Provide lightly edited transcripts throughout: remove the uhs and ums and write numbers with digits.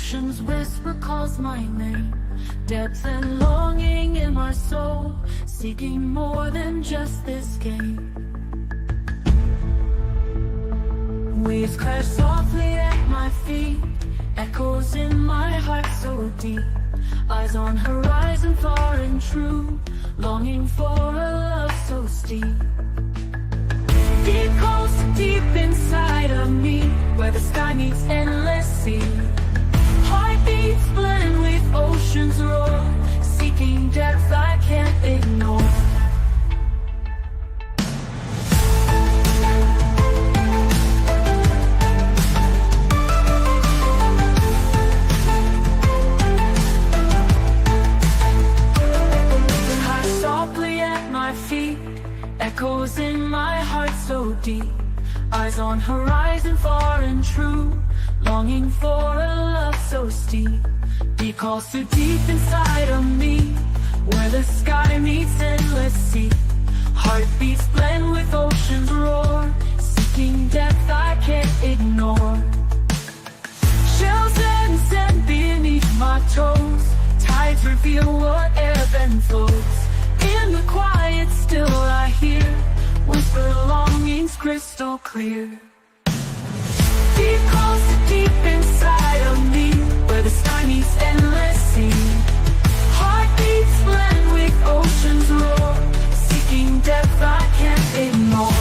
ocean's whisper calls my name. Depth and longing in my soul, seeking more than just this game. Waves crash softly at my feet, echoes in my heart so deep. Eyes on horizon far and true, longing for a love so steep. Deep calls to deep inside of me, where the sky meets endless sea. Heartbeats blend with ocean's roar, seeking depth I can't ignore. Echoes in my heart so deep, eyes on horizon far and true, longing for a love so steep. Deep calls to deep inside of me, where the sky meets endless sea. Heartbeats blend with ocean's roar, seeking depth I can't ignore. Shells and sand beneath my toes, tides reveal what ebb and flows. In the quiet still I hear whisper longings crystal clear. Deep calls to deep inside of me, where the sky meets endless sea. Heartbeats blend with ocean's roar, seeking depth I can't ignore.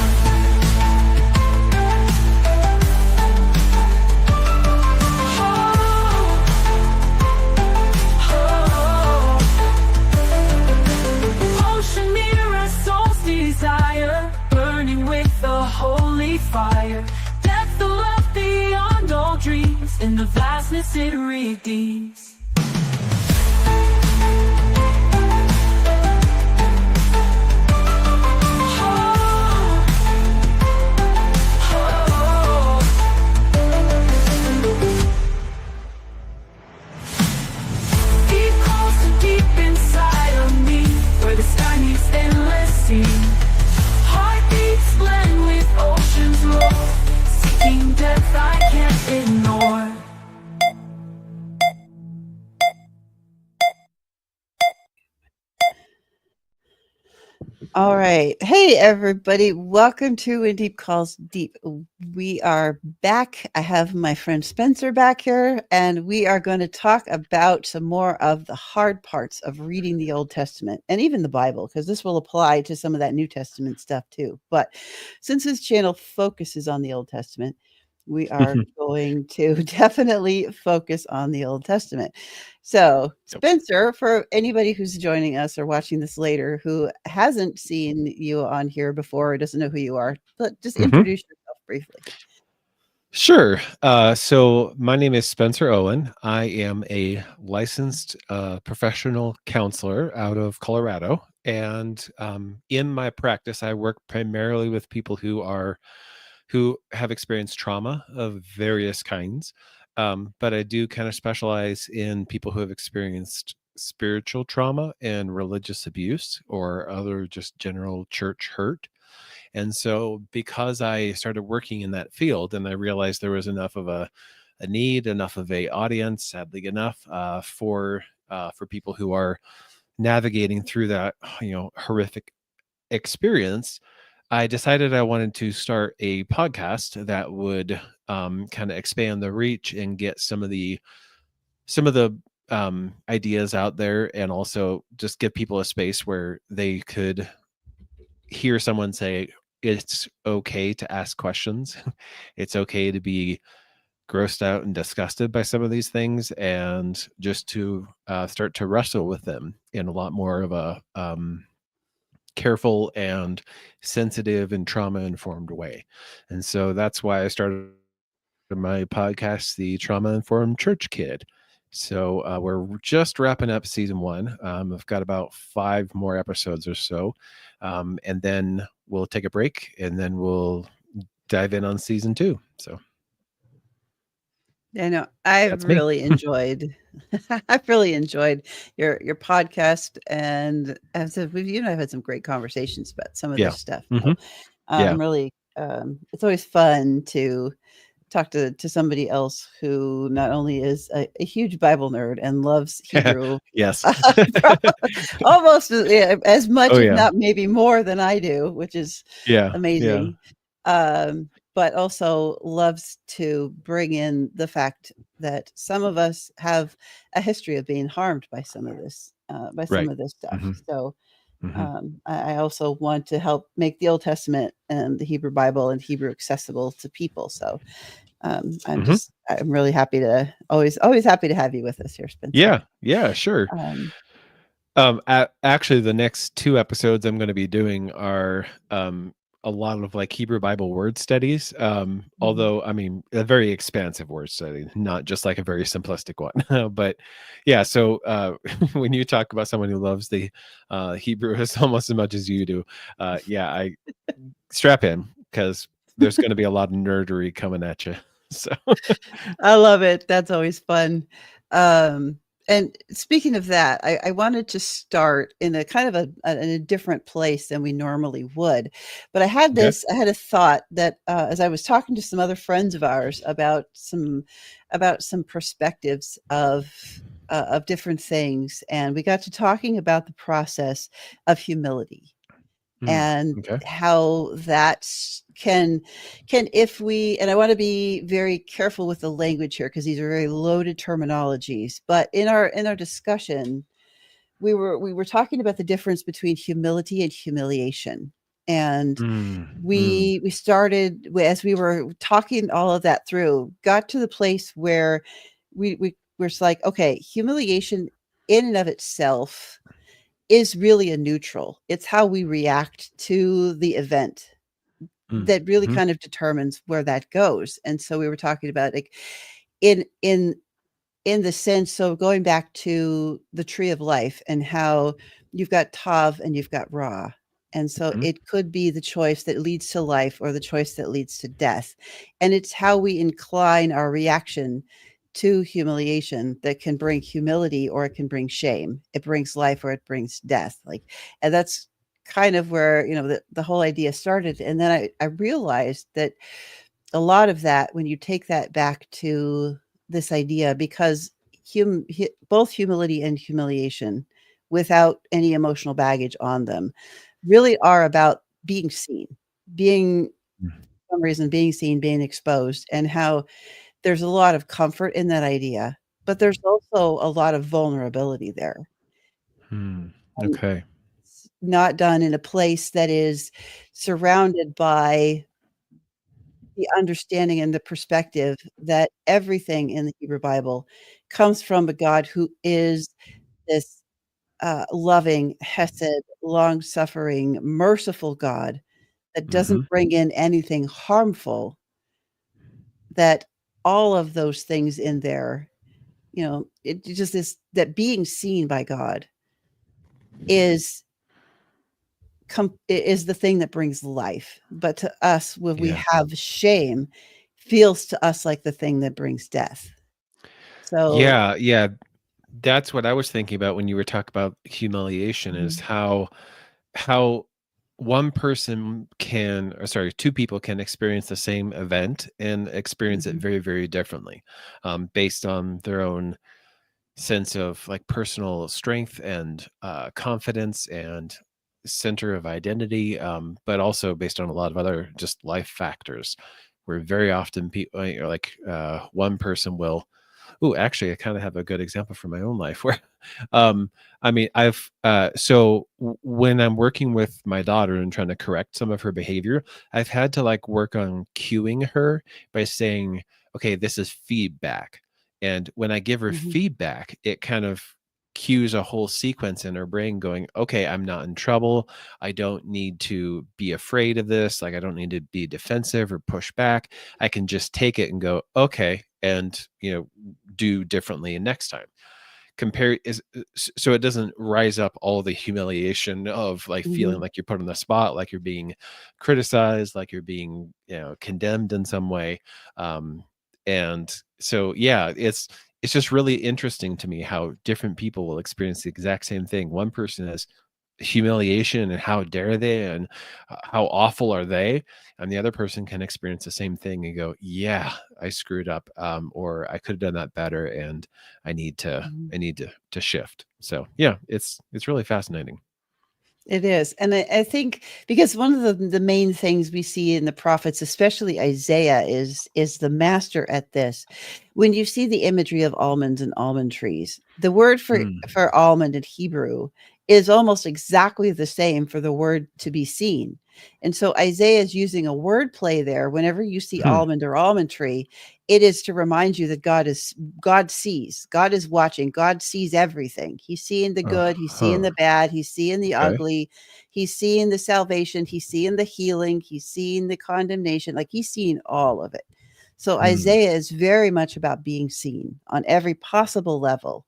Desire, burning with the holy fire. Depth of love beyond all dreams, in the vastness it redeems. Deep calls to deep inside of me, where the sky meets endless sea. Heartbeats blend with ocean's roar, seeking depth I can't ignore. All right. Hey, everybody. Welcome to When Deep Calls Deep. We are back. I have my friend Spencer back here, and we are going to talk about some more of the hard parts of reading the Old Testament and even the Bible, because this will apply to some of that New Testament stuff too. But since this channel focuses on the Old Testament, we are going to definitely focus on the Old Testament. So, Spencer, for anybody who's joining us or watching this later who hasn't seen you on here before or doesn't know who you are, but just introduce yourself briefly. Sure. So my name is Spencer Owen. I am a licensed professional counselor out of Colorado. And in my practice, I work primarily with people who have experienced trauma of various kinds. But I do kind of specialize in people who have experienced spiritual trauma and religious abuse or other just general church hurt. And so because I started working in that field and I realized there was enough of a need, enough of a audience, sadly enough, for people who are navigating through that, horrific experience, I decided I wanted to start a podcast that would kind of expand the reach and get some of the ideas out there, and also just give people a space where they could hear someone say it's okay to ask questions. It's okay to be grossed out and disgusted by some of these things, and just to start to wrestle with them in a lot more of a careful and sensitive and trauma-informed way. And so that's why I started my podcast, The Trauma-Informed Church Kid. So we're just wrapping up season 1. I've got about 5 more episodes or so. And then we'll take a break, and then we'll dive in on season 2. So I know I've really enjoyed your podcast, and as I've had some great conversations about some of this stuff. So, I'm really it's always fun to talk to somebody else who not only is a huge Bible nerd and loves Hebrew Yes. almost as much, Oh if yeah. not maybe more than I do, which is Yeah. amazing. But also loves to bring in the fact that some of us have a history of being harmed by some of this, Right. stuff. Hmm. So Hmm. I also want to help make the Old Testament and the Hebrew Bible and Hebrew accessible to people. So Hmm. I'm really happy to always happy to have you with us here, Spencer. Yeah, sure. Um, Actually, the next 2 episodes I'm going to be doing are a lot of like Hebrew Bible word studies. mhm. Although, I mean, a very expansive word study, not just like a very simplistic one. But yeah, so when you talk about someone who loves the Hebrew as almost as much as you do, yeah, I strap in because there's going to be a lot of nerdery coming at you. So I love it. That's always fun. Um, and speaking of that, I wanted to start in a kind of in a different place than we normally would. But okay. I had a thought that as I was talking to some other friends of ours about some perspectives of different things, and we got to talking about the process of humility Hmm. and Okay. how that can if we, and I want to be very careful with the language here because these are very loaded terminologies, but in our discussion we were talking about the difference between humility and humiliation, and Mm. we started as we were talking all of that through, got to the place where we were like, okay, humiliation in and of itself is really a neutral. It's how we react to the event Mm. that really Mhm. kind of determines where that goes. And so we were talking about like in in in the sense, so going back to the tree of life and how you've got Tav and you've got Ra. And so Mhm. it could be the choice that leads to life or the choice that leads to death. And it's how we incline our reaction to humiliation that can bring humility or it can bring shame. It brings life or it brings death. Like, and that's kind of where, the whole idea started. And then I realized that a lot of that, when you take that back to this idea, because both humility and humiliation without any emotional baggage on them really are about being seen, being for some reason being seen, being exposed, and how there's a lot of comfort in that idea, but there's also a lot of vulnerability there. Hmm. And Okay. it's not done in a place that is surrounded by the understanding and the perspective that everything in the Hebrew Bible comes from a God who is this loving, hesed, long-suffering, merciful God that doesn't Mhm. bring in anything harmful, that all of those things in there, it just is that being seen by God is is the thing that brings life. But to us, when we Yeah. have shame, feels to us like the thing that brings death. So Yeah. That's what I was thinking about when you were talking about humiliation is mhm, how one person can, or sorry, two people can experience the same event and experience it mhm, very, very differently, based on their own sense of like personal strength and confidence and center of identity, but also based on a lot of other just life factors. Where very often people, like one person will. Oh, actually, I kind of have a good example from my own life where, um, I mean, when I'm working with my daughter and trying to correct some of her behavior, I've had to like work on cueing her by saying, okay, this is feedback. And when I give her mhm, feedback, it kind of cues a whole sequence in her brain going, okay, I'm not in trouble. I don't need to be afraid of this. Like, I don't need to be defensive or push back. I can just take it and go, okay, and, do differently next time. So it doesn't rise up all the humiliation of like feeling mhm. like you're put on the spot, like you're being criticized, like you're being, condemned in some way. Um, and so, yeah, it's just really interesting to me how different people will experience the exact same thing. One person has humiliation and how dare they and how awful are they, and the other person can experience the same thing and go, yeah, I screwed up, or I could have done that better, and I need to Mhm. to shift. So yeah, it's really fascinating. It is. And I think because one of the main things we see in the prophets, especially Isaiah, is the master at this. When you see the imagery of almonds and almond trees, the word Mm. for almond in Hebrew is almost exactly the same for the word to be seen. And so Isaiah is using a word play there. Whenever you see Hmm. almond or almond tree, it is to remind you that God sees, God is watching, God sees everything. He's seeing the good, he's seeing Uh-huh. the bad, he's seeing the Okay. ugly, he's seeing the salvation, he's seeing the healing, he's seeing the condemnation, like he's seeing all of it. So Hmm. Isaiah is very much about being seen on every possible level.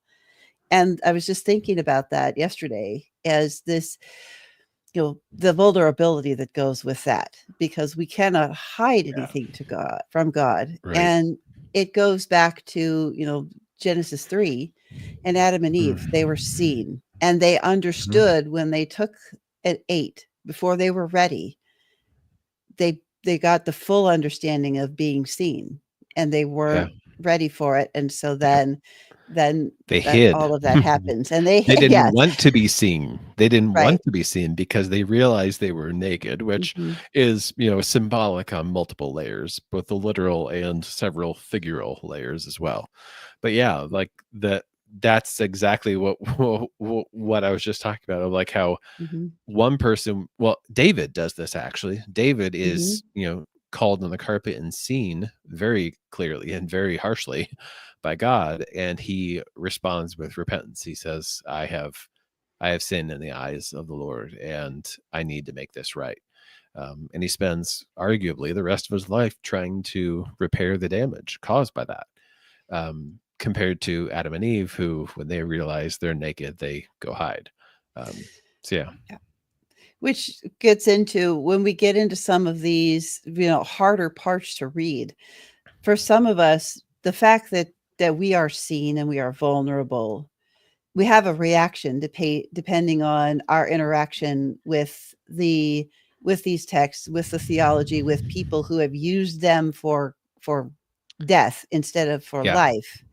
And I was just thinking about that yesterday as this, the vulnerability that goes with that, because we cannot hide Yeah. anything to God from God. Right. And it goes back to, Genesis 3 and Adam and Eve. They were Mm. seen and they Mhm. understood when they took and ate before they were ready. They got the full understanding of being seen, and they Yeah. weren't ready for it. And so Yeah. then They that hid. all of that happens. And they They didn't yes, want to be seen. They didn't right. want to be seen because they realized they were naked, which Mhm. is, symbolic on multiple layers, both the literal and several figural layers as well. But yeah, like that's exactly what what I was just talking about, of like how Mhm. one person, well, David does this actually. David Mhm. is, called on the carpet and seen very clearly and very harshly by God, and he responds with repentance. He says, I have sinned in the eyes of the Lord, and I need to make this right. And he spends arguably the rest of his life trying to repair the damage caused by that. Compared to Adam and Eve, who, when they realize they're naked, they go hide. So yeah. Yeah. Which gets into when we get into some of these, harder parts to read. For some of us, the fact that we are seen and we are vulnerable, we have a reaction depending on our interaction with these texts, with the theology, with people who have used them for death instead of for Yeah. life.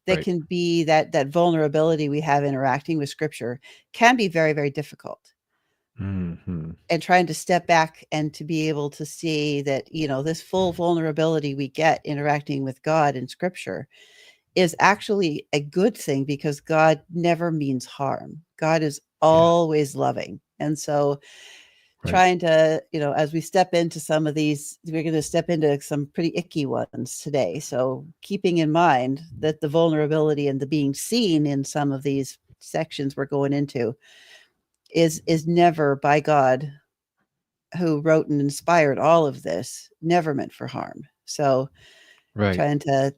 That Right. can be that vulnerability we have interacting with scripture can be very, very difficult. Mhm. And trying to step back and to be able to see that, this full vulnerability we get interacting with God in scripture is actually a good thing, because God never means harm. God is Yeah. always loving. And so Right. trying to, as we step into some of these, we're going to step into some pretty icky ones today. So keeping in mind that the vulnerability and the being seen in some of these sections we're going into is never by God, who wrote and inspired all of this, never meant for harm. So Right. trying to,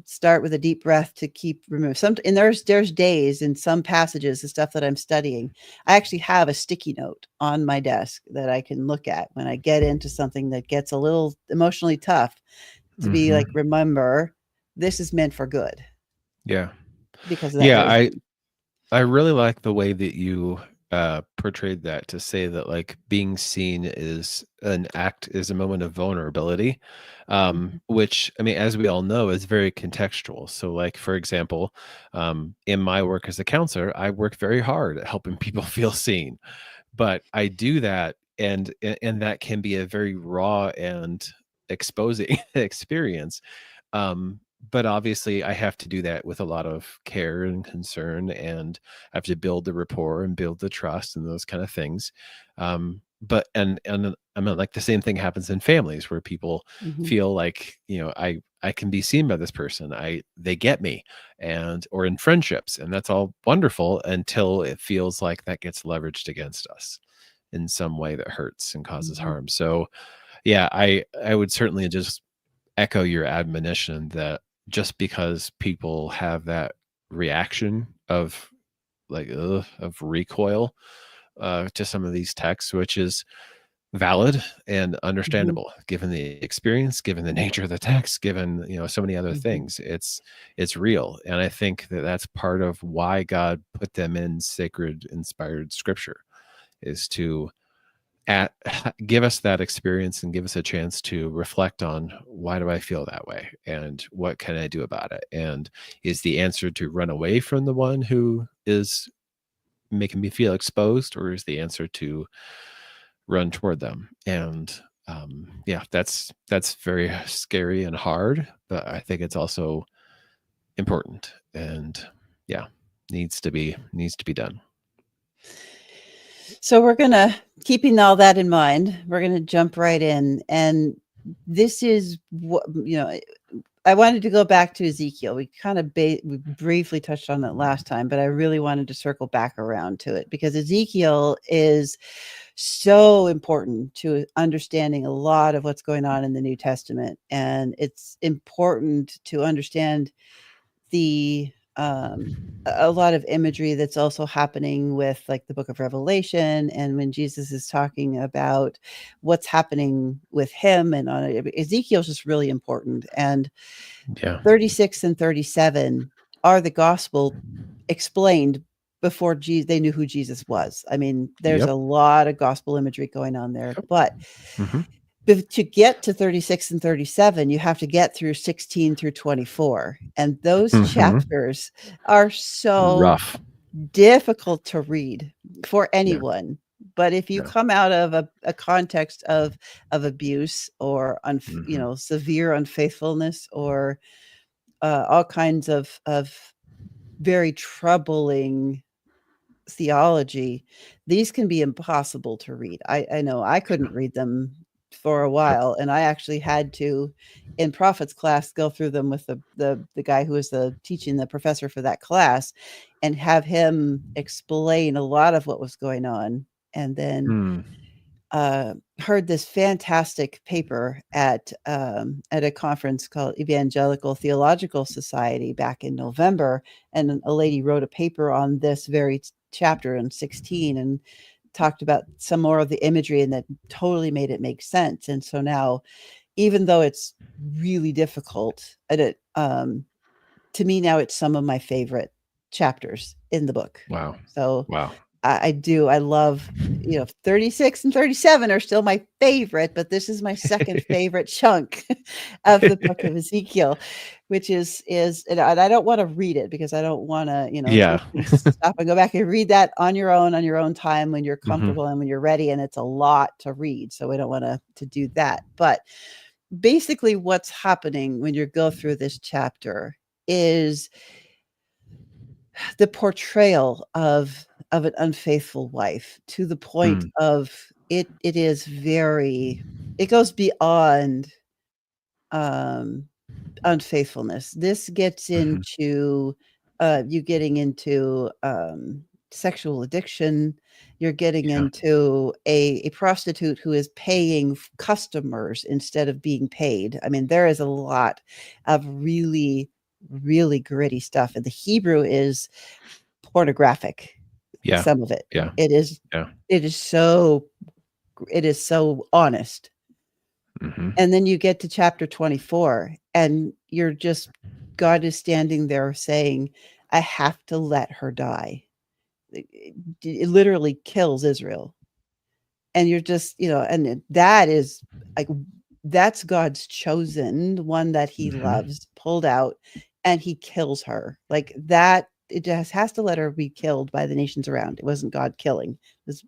start with a deep breath to keep remove some. And there's days in some passages, the stuff that I'm studying, I actually have a sticky note on my desk that I can look at when I get into something that gets a little emotionally tough, to be like, Mhm. remember, this is meant for good Yeah. because of that Yeah, very I thing. I really like the way that you portrayed that, to say that like being seen is a moment of vulnerability, Mhm. which, I mean, as we all know, is very contextual. So like, for example, in my work as a counselor, I work very hard at helping people feel seen, but I do that, and that can be a very raw and exposing experience. um but obviously I have to do that with a lot of care and concern, and I have to build the rapport and build the trust and those kind of things. But and I mean, like, the same thing happens in families where people Mhm. feel like, I can be seen by this person, they get me, and or in friendships, and that's all wonderful until it feels like that gets leveraged against us in some way that hurts and causes Mhm. harm. So yeah, I would certainly just echo your admonition that just because people have that reaction of like, ugh, of recoil to some of these texts, which is valid and Mhm. understandable given the experience, given the nature of the text, given, so many other Mhm. things. It's real, and I think that that's part of why God put them in sacred inspired scripture, is to give us that experience and give us a chance to reflect on, why do I feel that way, and what can I do about it? And is the answer to run away from the one who is making me feel exposed, or is the answer to run toward them? And yeah, that's very scary and hard, but I think it's also important, and yeah, needs to be done. So we're gonna, keeping all that in mind, we're gonna jump right in, and this is what, I wanted to go back to Ezekiel. We kind of we briefly touched on that last time, but I really wanted to circle back around to it because Ezekiel is so important to understanding a lot of what's going on in the New Testament, and it's important to understand the a lot of imagery that's also happening with like the book of Revelation, and when Jesus is talking about what's happening with him, and on Ezekiel's just really important. And Yeah. 36 and 37 are the gospel explained before they knew who Jesus was. I mean, there's a lot of gospel imagery going on there, but to get to 36 and 37, you have to get through 16 through 24. And those chapters are so rough, difficult to read for anyone. But if you come out of a context of abuse or severe unfaithfulness, or all kinds of very troubling theology, these can be impossible to read. I know I couldn't read them for a while, and I actually had to, in prophets class, go through them with the guy who was teaching the professor for that class, and have him explain a lot of what was going on. And then heard this fantastic paper at a conference called Evangelical Theological Society back in November, and a lady wrote a paper on this very chapter in 16 and talked about some more of the imagery, and that totally made it make sense. And so now, even though it's really difficult, to me now it's some of my favorite chapters in the book. Wow. So wow. I love, 36 and 37 are still my favorite, but this is my second favorite chunk of the book of Ezekiel, which is, and I don't want to read it because I don't want to, stop and go back and read that on your own time when you're comfortable and when you're ready. And it's a lot to read. So we don't want to do that. But basically what's happening when you go through this chapter is the portrayal of an unfaithful wife, to the point of it goes beyond unfaithfulness. This gets into you getting into sexual addiction. You're getting into a prostitute who is paying customers instead of being paid. I mean, there is a lot of really, really gritty stuff, and the Hebrew is pornographic. Some of it. It is so honest. And then you get to chapter 24, and you're just, God is standing there saying, I have to let her die. It literally kills Israel. And you're just, and that is like, that's God's chosen one that he loves, pulled out, and he kills her like that. It just has to let her be killed by the nations around. It wasn't God killing.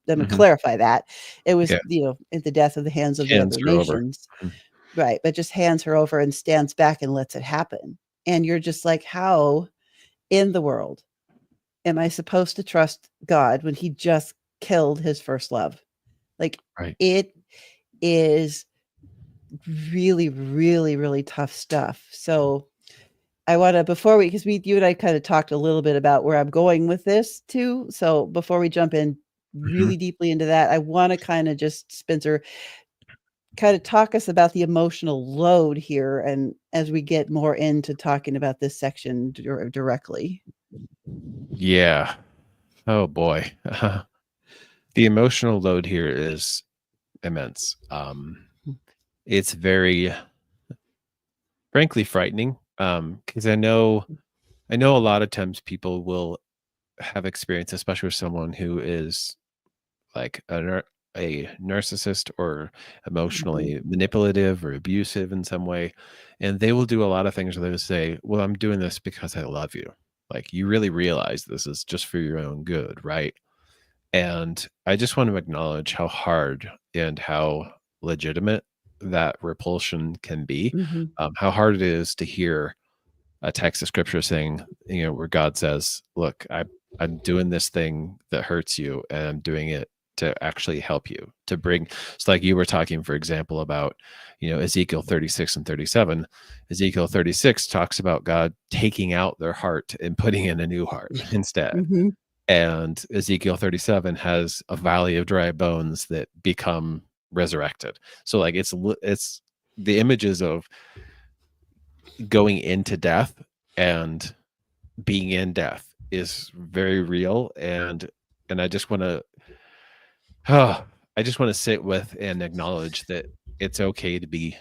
Let me clarify that. It was, in the death of the hands of the other nations. Right. But just hands her over and stands back and lets it happen. And you're just like, how in the world am I supposed to trust God when he just killed his first love? Like, it is really, really, really tough stuff. So I want to, before because you and I kind of talked a little bit about where I'm going with this too. So before we jump in really deeply into that, I want to kind of just, Spencer, kind of talk us about the emotional load here, and as we get more into talking about this section directly. Yeah. Oh boy. The emotional load here is immense. It's very, frankly, frightening. Because I know a lot of times people will have experience, especially with someone who is like a narcissist or Mhm. emotionally manipulative or abusive in some way, and they will do a lot of things where they will say, "Well, I'm doing this because I love you." Like, you really realize this is just for your own good, right? And I just want to acknowledge how hard and how legitimate that repulsion can be. Mhm. How hard it is to hear a text of scripture saying, where God says, "Look, I'm doing this thing that hurts you, and I'm doing it to actually help you, to bring." So, like you were talking, for example, about Ezekiel 36 and 37. Ezekiel 36 talks about God taking out their heart and putting in a new heart instead. Mhm. And Ezekiel 37 has a valley of dry bones that become resurrected. So, like, it's the images of going into death and being in death is very real. And I just want to I just want to sit with and acknowledge that it's okay to be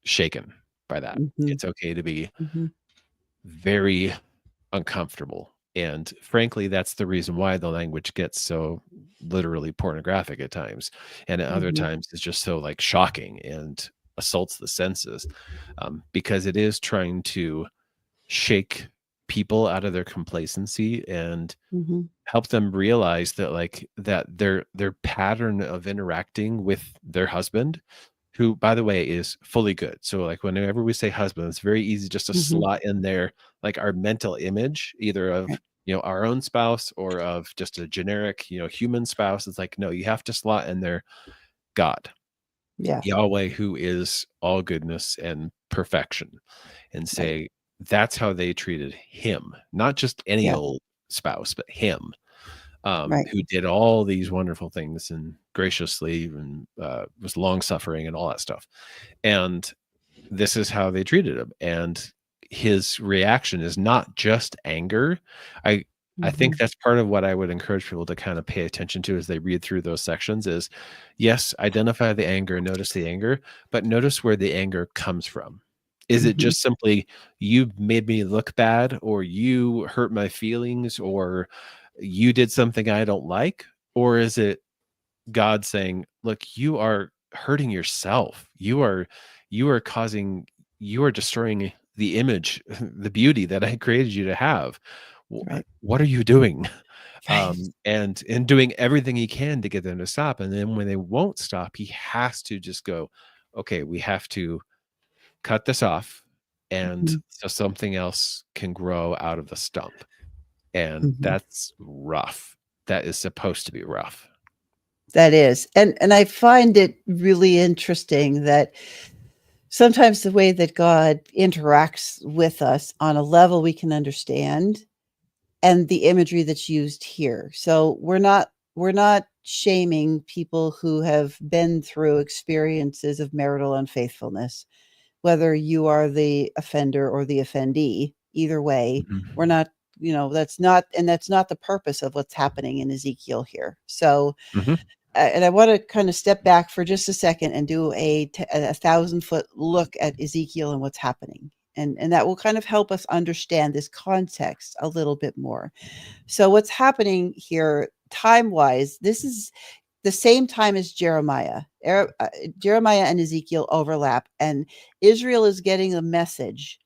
shaken by that. Mhm. It's okay to be Mhm. very uncomfortable. And frankly, that's the reason why the language gets so literally pornographic at times. And at other Mhm. times, it's just so like shocking and assaults the senses, because it is trying to shake people out of their complacency and Mhm. help them realize that, like, that their pattern of interacting with their husband, who, by the way, is fully good. So, like, whenever we say husband, it's very easy just to Mhm. slot in there, like, our mental image, either of, Right. our own spouse or of just a generic, human spouse. It's like, no, you have to slot in there God, Yeah. Yahweh, who is all goodness and perfection, and Right. say that's how they treated him, not just any Yeah. old spouse, but him, Right. who did all these wonderful things and graciously and was long suffering and all that stuff. And this is how they treated him. And his reaction is not just anger. I I think Mhm. that's part of what I would encourage people to kind of pay attention to as they read through those sections is, yes, identify the anger, notice the anger, but notice where the anger comes from. Is it Mhm. just simply you made me look bad, or you hurt my feelings, or you did something I don't like? Or is it God saying, "Look, you are hurting yourself. You are causing you are destroying the image, the beauty that I created you to have. Right. What are you doing?" Right. And doing everything he can to get them to stop. And then when they won't stop, he has to just go, "Okay, we have to cut this off, and Mhm. so something else can grow out of the stump." And Mhm. that's rough. That is supposed to be rough. That is. And I find it really interesting that sometimes the way that God interacts with us on a level we can understand and the imagery that's used here. So we're not shaming people who have been through experiences of marital unfaithfulness, whether you are the offender or the offendee. Either way, we're Mhm. not, that's not the purpose of what's happening in Ezekiel here. So, Mhm. and I want to kind of step back for just a second and do a 1,000-foot look at Ezekiel and what's happening. And that will kind of help us understand this context a little bit more. So what's happening here time-wise, this is the same time as Jeremiah. Jeremiah and Ezekiel overlap, and Israel is getting a message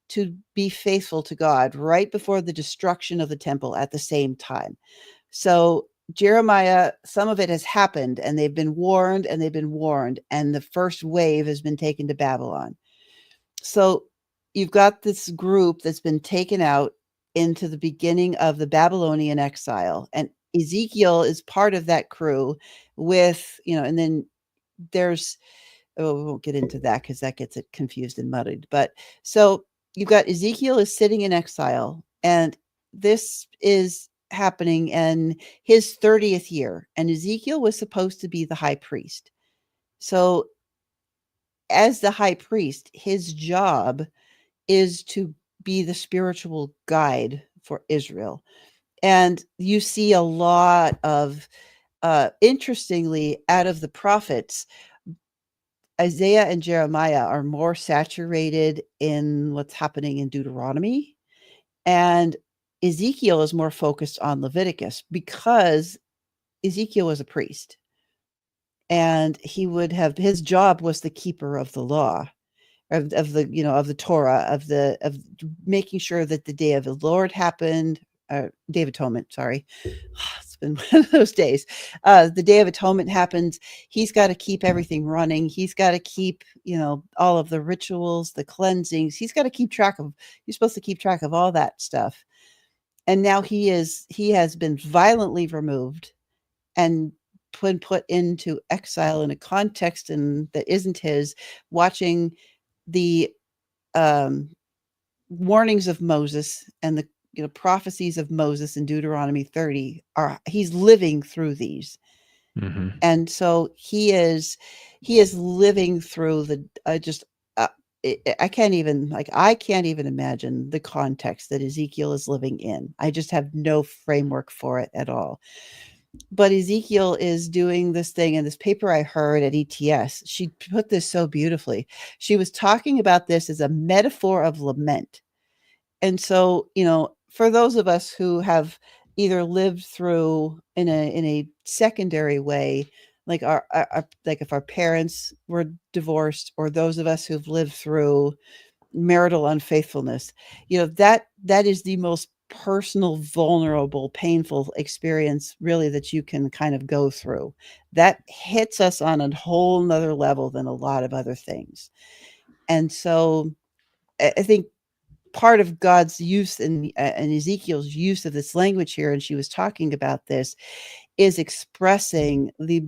to be faithful to God right before the destruction of the temple at the same time. So Jeremiah, some of it has happened, and they've been warned, and they've been warned, and the first wave has been taken to Babylon. So you've got this group that's been taken out into the beginning of the Babylonian exile, and Ezekiel is part of that crew with, and then there's, oh, we won't get into that because that gets it confused and muddied. But so you've got Ezekiel is sitting in exile, and this is happening in his 30th year, and Ezekiel was supposed to be the high priest. So as the high priest, his job is to be the spiritual guide for Israel. And you see a lot of, interestingly, out of the prophets, Isaiah and Jeremiah are more saturated in what's happening in Deuteronomy, and Ezekiel is more focused on Leviticus because Ezekiel was a priest, and he would have, his job was the keeper of the law, of the, you know, of the Torah, of making sure that the day of the Lord happened, Day of Atonement, sorry. It's been one of those days. The Day of Atonement happens. He's got to keep everything running. He's got to keep, you know, all of the rituals, the cleansings. He's supposed to keep track of all that stuff. And now he has been violently removed and put into exile in a context that isn't his, watching the warnings of Moses and the, you know, prophecies of Moses in Deuteronomy 30 he's living through these. Mm-hmm. And so he is living through the I can't even imagine the context that Ezekiel is living in. I just have no framework for it at all. But Ezekiel is doing this thing, and this paper I heard at ETS, she put this so beautifully. She was talking about this as a metaphor of lament. And so, you know, for those of us who have either lived through in a secondary way, like like if our parents were divorced, or those of us who've lived through marital unfaithfulness, you know, that is the most personal, vulnerable, painful experience really that you can kind of go through. That hits us on a whole nother level than a lot of other things. And so I think part of God's use and Ezekiel's use of this language here, and she was talking about this, is expressing the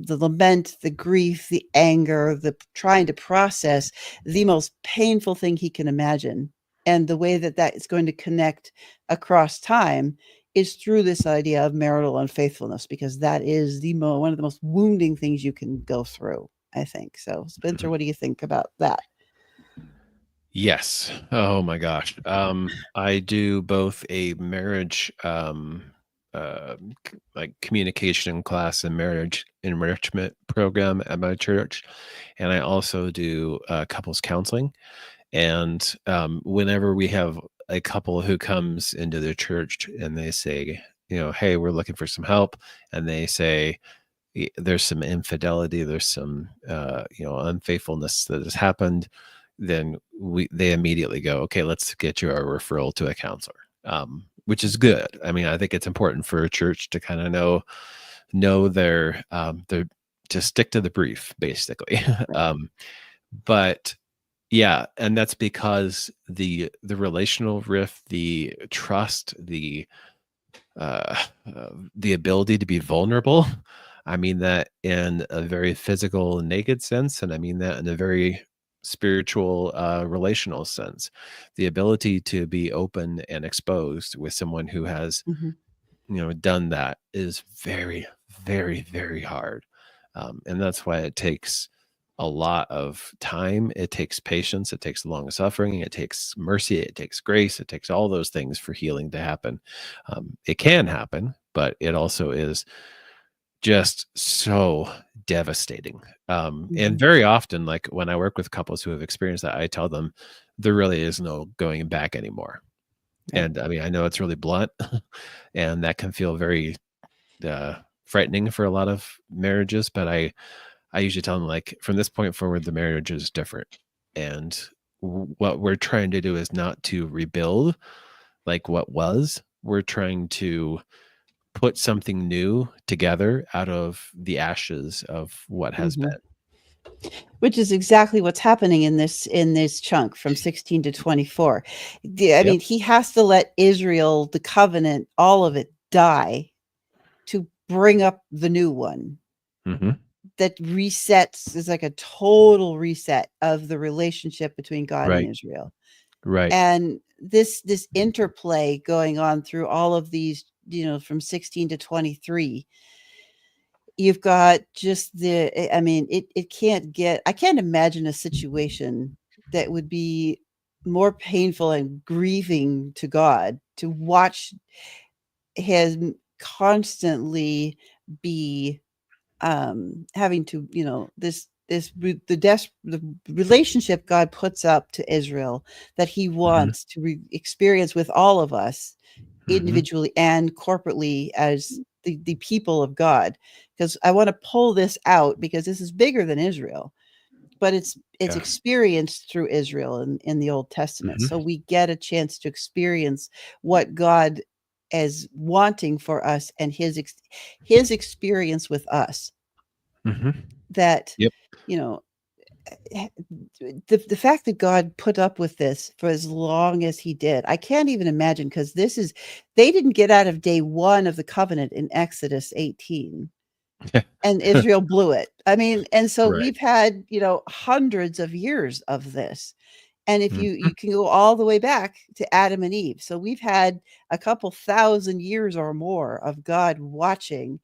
lament, the grief, the anger, the trying to process the most painful thing he can imagine. And the way that is going to connect across time is through this idea of marital unfaithfulness, because that is one of the most wounding things you can go through, I think. So, Spencer, what do you think about that? Yes. Oh my gosh. I do both a marriage like communication class and marriage enrichment program at my church, and I also do couples counseling. And whenever we have a couple who comes into the church and they say, you know, hey, we're looking for some help, and they say there's some infidelity, there's some you know, unfaithfulness that has happened, then they immediately go, okay, let's get you a referral to a counselor, which is good. I mean, I think it's important for a church to kind of know their to stick to the brief, basically. But yeah, and that's because the relational rift, the trust, the ability to be vulnerable. I mean that in a very physical, naked sense, and I mean that in a very spiritual, relational sense. The ability to be open and exposed with someone who has, Mm-hmm. you know, done that is very, very, very hard, and that's why it takes a lot of time. It takes patience. It takes long suffering. It takes mercy. It takes grace. It takes all those things for healing to happen. It can happen, but it also is just so devastating. And very often, like when I work with couples who have experienced that, I tell them there really is no going back anymore. Right. And I mean, I know it's really blunt, and that can feel very frightening for a lot of marriages, but I usually tell them, like, from this point forward, the marriage is different. And what we're trying to do is not to rebuild like what was. We're trying to put something new together out of the ashes of what has been. Which is exactly what's happening in this chunk from 16 to 24. I mean, he has to let Israel, the covenant, all of it die to bring up the new one. Mm-hmm. That resets, is like a total reset of the relationship between God and Israel. Right. And this interplay going on through all of these, you know, from 16 to 23, you've got just I mean, I can't imagine a situation that would be more painful and grieving to God to watch him constantly be having to, you know, the relationship God puts up to Israel that he wants to experience with all of us individually and corporately as the people of God, because I want to pull this out because this is bigger than Israel, but it's Yeah. experienced through Israel in the Old Testament. Mhm. So we get a chance to experience what God is wanting for us and his experience with us. Mhm. That, Yep. you know, the fact that God put up with this for as long as he did, I can't even imagine, because they didn't get out of day one of the covenant in Exodus 18, and Israel blew it. I mean, and so Right. we've had, hundreds of years of this. And if you Mhm. can go all the way back to Adam and Eve. So we've had a couple thousand years or more of God watching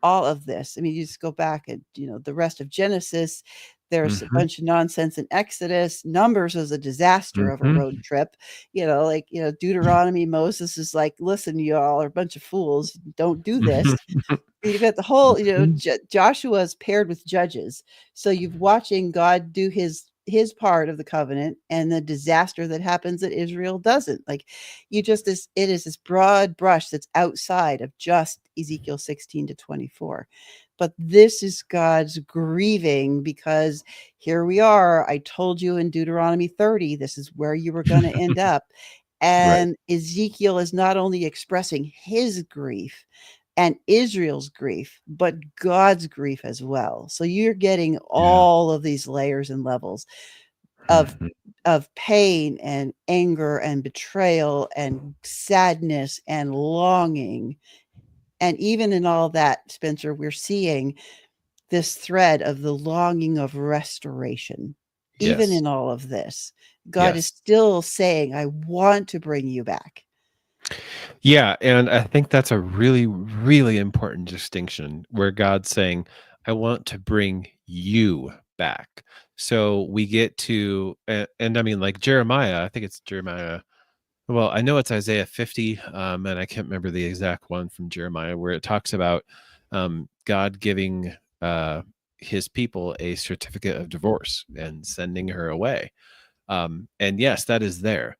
all of this. I mean, you just go back and, the rest of Genesis, there's a Mhm. bunch of nonsense in Exodus. Numbers was a disaster of a road Mhm. trip. Deuteronomy, Moses is like, listen, you all are a bunch of fools. Don't do this. You've got the whole, Mhm. Joshua is paired with Judges. So you've watching God do his part of the covenant, and the disaster that happens that Israel doesn't. Like, it is this broad brush that's outside of just Ezekiel 16 to 24. But this is God's grieving, because here we are. I told you in Deuteronomy 30, this is where you were going to end up. Right. And Ezekiel is not only expressing his grief and Israel's grief, but God's grief as well. So you're getting Yeah. all of these layers and levels of Mhm. pain and anger and betrayal and sadness and longing. And even in all that, Spencer, we're seeing this thread of the longing of restoration. Even Yes. in all of this, God is Yes. still saying, I want to bring you back. Yeah, and I think that's a really, really important distinction where God's saying, I want to bring you back. So we get to, and I mean, like Jeremiah, I think it's Jeremiah. Well, I know it's Isaiah 50, and I can't remember the exact one from Jeremiah where it talks about God giving his people a certificate of divorce and sending her away. And yes, that is there.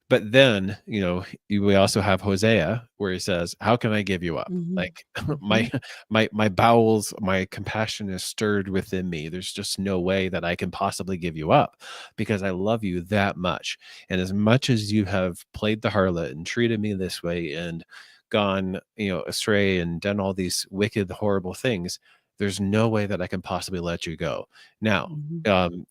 But then, we also have Hosea where he says, "How can I give you up? Mhm. Like my Mhm. my bowels, my compassion is stirred within me. There's just no way that I can possibly give you up because I love you that much. And as much as you have played the harlot and treated me this way and gone, astray and done all these wicked, horrible things, there's no way that I can possibly let you go." Now, Mhm.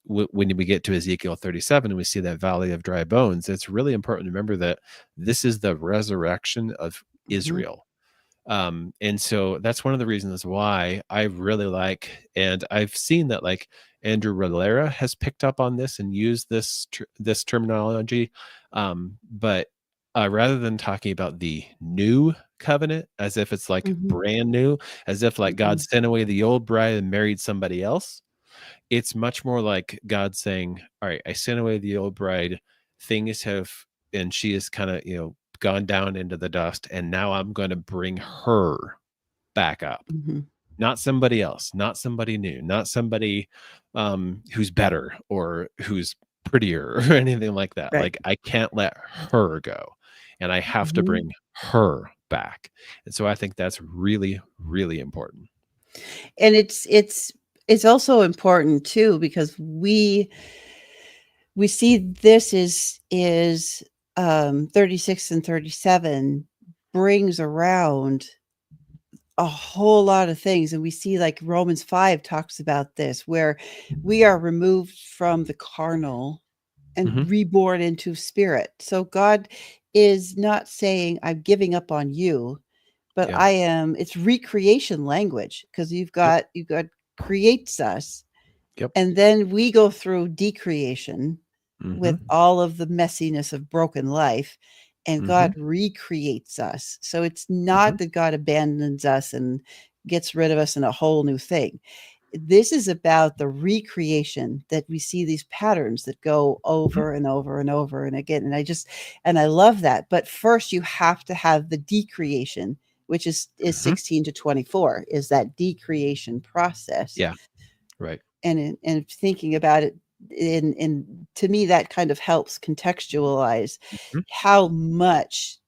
when we get to Ezekiel 37 and we see that valley of dry bones, it's really important to remember that this is the resurrection of Mhm. Israel. And so that's one of the reasons why I really like, and I've seen that like Andrew Rivera has picked up on this and used this terminology. But rather than talking about the new covenant as if it's like Mhm. brand new, as if like God Mhm. sent away the old bride and married somebody else, it's much more like God saying, "All right, I sent away the old bride. Things have, and she has kind of, gone down into the dust, and now I'm going to bring her back up. Mhm. Not somebody else, not somebody new, not somebody who's better or who's prettier or anything like that. Right. Like I can't let her go, and I have to Mhm. bring her back. And so I think that's really, really important. And it's also important too, because we see this is 36 and 37 brings around a whole lot of things. And we see, like, Romans 5 talks about this, where we are removed from the carnal and Hmm. reborn into spirit. So God is not saying, I'm giving up on you, but Yeah. I am. It's recreation language, because Yep. you've got creates us, Yep. and then we go through decreation with Hmm. all of the messiness of broken life, and Hmm. God recreates us. So it's Hmm. not that God abandons us and gets rid of us in a whole new thing. This is about the recreation, that we see these patterns that go Hmm. over and over and over and again. And I love that. But first you have to have the decreation, which is Hmm. 16 to 24, is that decreation process. Yeah. Right. And thinking about it, in to me, that kind of helps contextualize Mhm. how much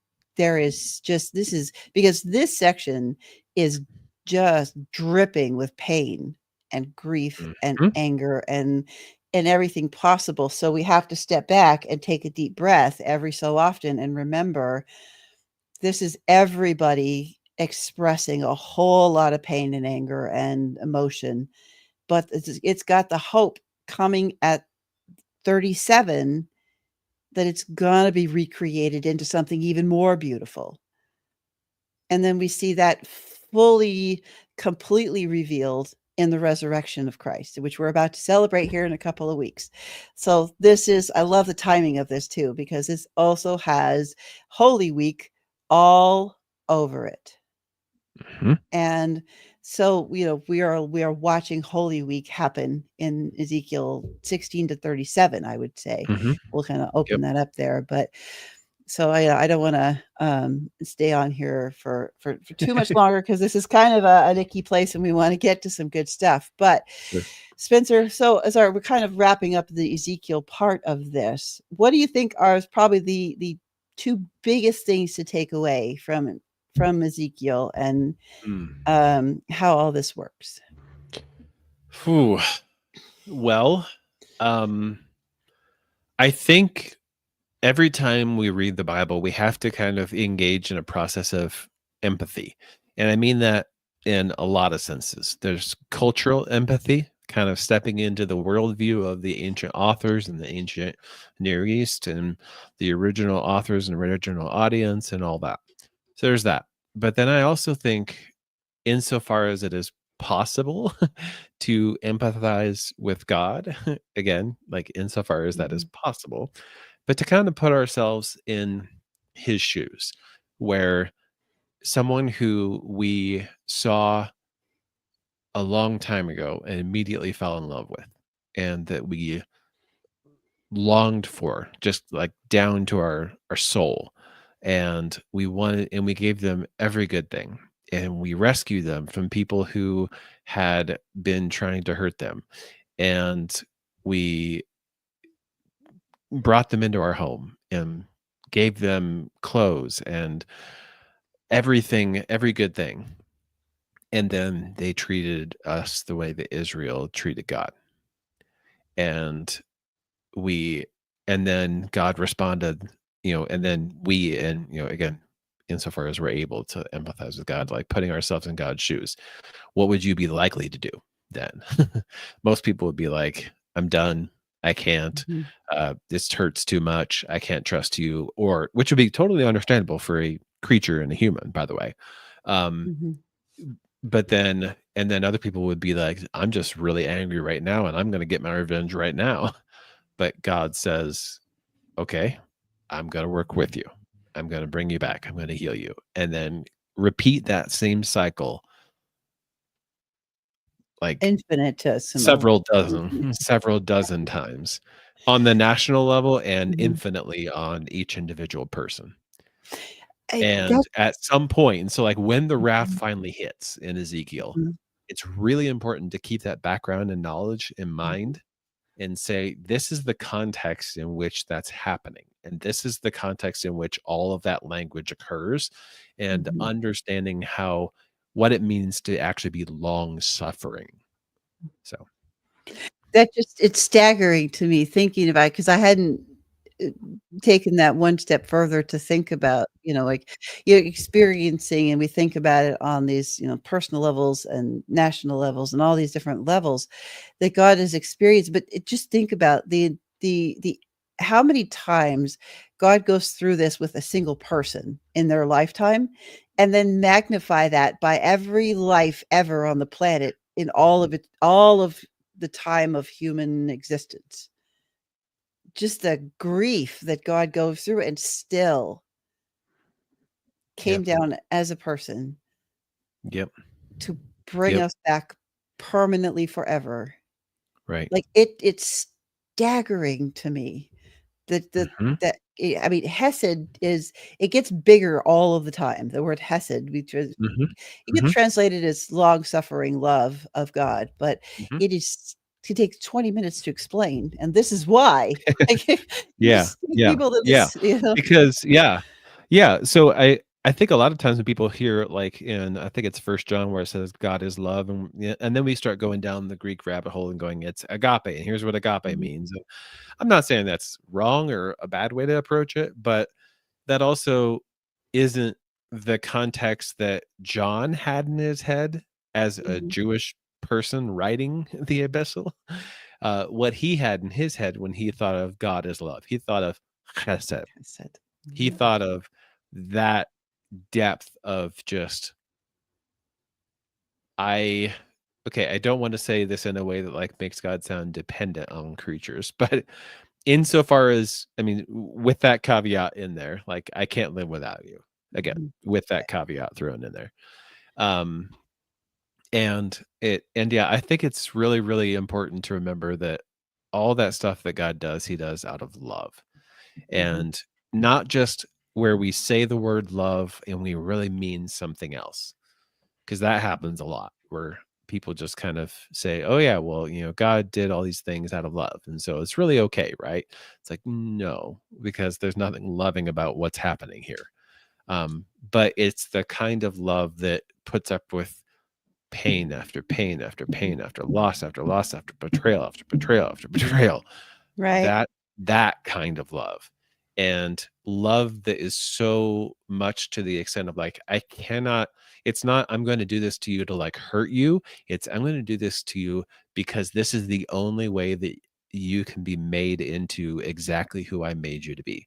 there is just, this is because this section is just dripping with pain and grief and Mhm. anger and everything possible. So we have to step back and take a deep breath every so often and remember this is everybody expressing a whole lot of pain and anger and emotion, but it's got the hope coming at 37 that it's going to be recreated into something even more beautiful. And then we see that fully, completely revealed in the resurrection of Christ, which we're about to celebrate here in a couple of weeks. So this is, I love the timing of this too, because this also has Holy Week all over it. Mhm. And so, we are watching Holy Week happen in Ezekiel 16 to 37, I would say. Mhm. We'll kind of open Yep. that up there. But so I don't want to stay on here for too much longer because this is kind of a icky place and we want to get to some good stuff. But Sure. Spencer, so we're kind of wrapping up the Ezekiel part of this. What do you think are probably the two biggest things to take away from Ezekiel and Mm. how all this works? Phew. Well, I think every time we read the Bible, we have to kind of engage in a process of empathy. And I mean that in a lot of senses. There's cultural empathy, kind of stepping into the worldview of the ancient authors and the ancient Near East and the original authors and original audience and all that. So there's that. But then I also think, insofar as it is possible to empathize with God, again, like insofar as that is Mhm. possible, but to kind of put ourselves in his shoes, where someone who we saw a long time ago and immediately fell in love with, and that we longed for, just like down to our soul, and we wanted, and we gave them every good thing, and we rescued them from people who had been trying to hurt them, and we brought them into our home and gave them clothes and everything, every good thing. And then they treated us the way that Israel treated God. And we, and then God responded, and then we, and, again, insofar as we're able to empathize with God, like putting ourselves in God's shoes, what would you be likely to do then? Most people would be like, I'm done. I can't. Mhm. This hurts too much. I can't trust you. Or, which would be totally understandable for a creature and a human, by the way. Um, Mhm. but then, and then other people would be like, I'm just really angry right now and I'm going to get my revenge right now. But God says, okay, I'm going to work with you. I'm going to bring you back. I'm going to heal you. And then repeat that same cycle like Infinitesimal. several Mhm. dozen, several dozen times on the national level and Mhm. infinitely on each individual person. And That's at some point, and so like when the wrath Mhm. finally hits in Ezekiel, Mhm. it's really important to keep that background and knowledge in Mhm. mind and say, this is the context in which that's happening. And this is the context in which all of that language occurs, and Mhm. understanding what it means to actually be long suffering. So, That just it's staggering to me thinking about it because I hadn't, uh, taken that one step further to think about, like, you're experiencing and we think about it on these, personal levels and national levels and all these different levels that God has experienced, but just think about the how many times God goes through this with a single person in their lifetime, and then magnify that by every life ever on the planet in all of the time of human existence. Just the grief that God goes through and still came yep, down as a person yep, to bring yep, us back permanently forever. right. Like, it's staggering to me that Mhm, I mean, Hesed is it gets bigger all of the time. The word Hesed, mhm, it gets mhm, translated as long-suffering love of God, but mhm. it takes 20 minutes to explain, and this is why. Like, you Yeah, just take yeah, people to yeah. this, you know. Because yeah. Yeah, so I think a lot of times when people hear like in I think it's First John where it says God is love, and yeah, and then we start going down the Greek rabbit hole and going it's agape, and here's what agape Mhm. means. And I'm not saying that's wrong or a bad way to approach it, but that also isn't the context that John had in his head as a Mhm. Jewish person writing the epistle. What he had in his head when he thought of God as love, he thought of chesed. I said, He mhm. thought of that depth of just I okay, I don't want to say this in a way that like makes God sound dependent on creatures, but insofar as I mean, with that caveat in there, like I can't live without you. Again, Mhm. with that caveat thrown in there. Um and yeah, I think it's really, really important to remember that all that stuff that God does, he does out of love. Mhm. And not just where we say the word love and we really mean something else. Because that happens a lot where people just kind of say, "Oh yeah, well, God did all these things out of love, and so it's really okay, right?" It's like, no, because there's nothing loving about what's happening here. But it's the kind of love that puts up with pain after pain after pain after loss after loss after betrayal after betrayal after betrayal. Right. That kind of love. And love that is so much to the extent of like, I cannot it's not I'm going to do this to you to like hurt you. It's I'm going to do this to you because this is the only way that you can be made into exactly who I made you to be.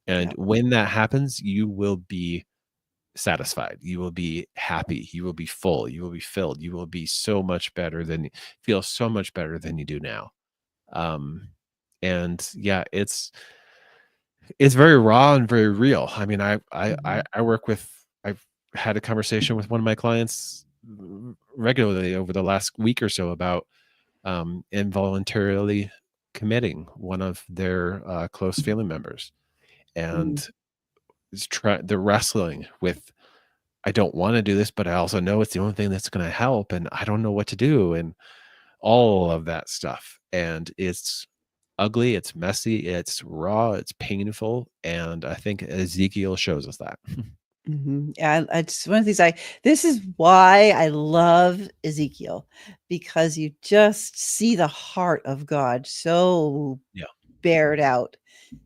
And Yeah. when that happens, you will be satisfied. You will be happy. You will be full. You will be filled. You will be so much better than feel so much better than you do now. Um, and yeah, it's very raw and very real. I mean, Mhm. I work with I've had a conversation with one of my clients regularly over the last week or so about involuntarily committing one of their close family members, Mhm. and they're wrestling with I don't want to do this, but I also know it's the only thing that's going to help, and I don't know what to do, and all of that stuff. And it's ugly, it's messy, it's raw, it's painful, and I think Ezekiel shows us that. Mhm. Yeah, it's one of these this is why I love Ezekiel, because you just see the heart of God so Yeah. bared out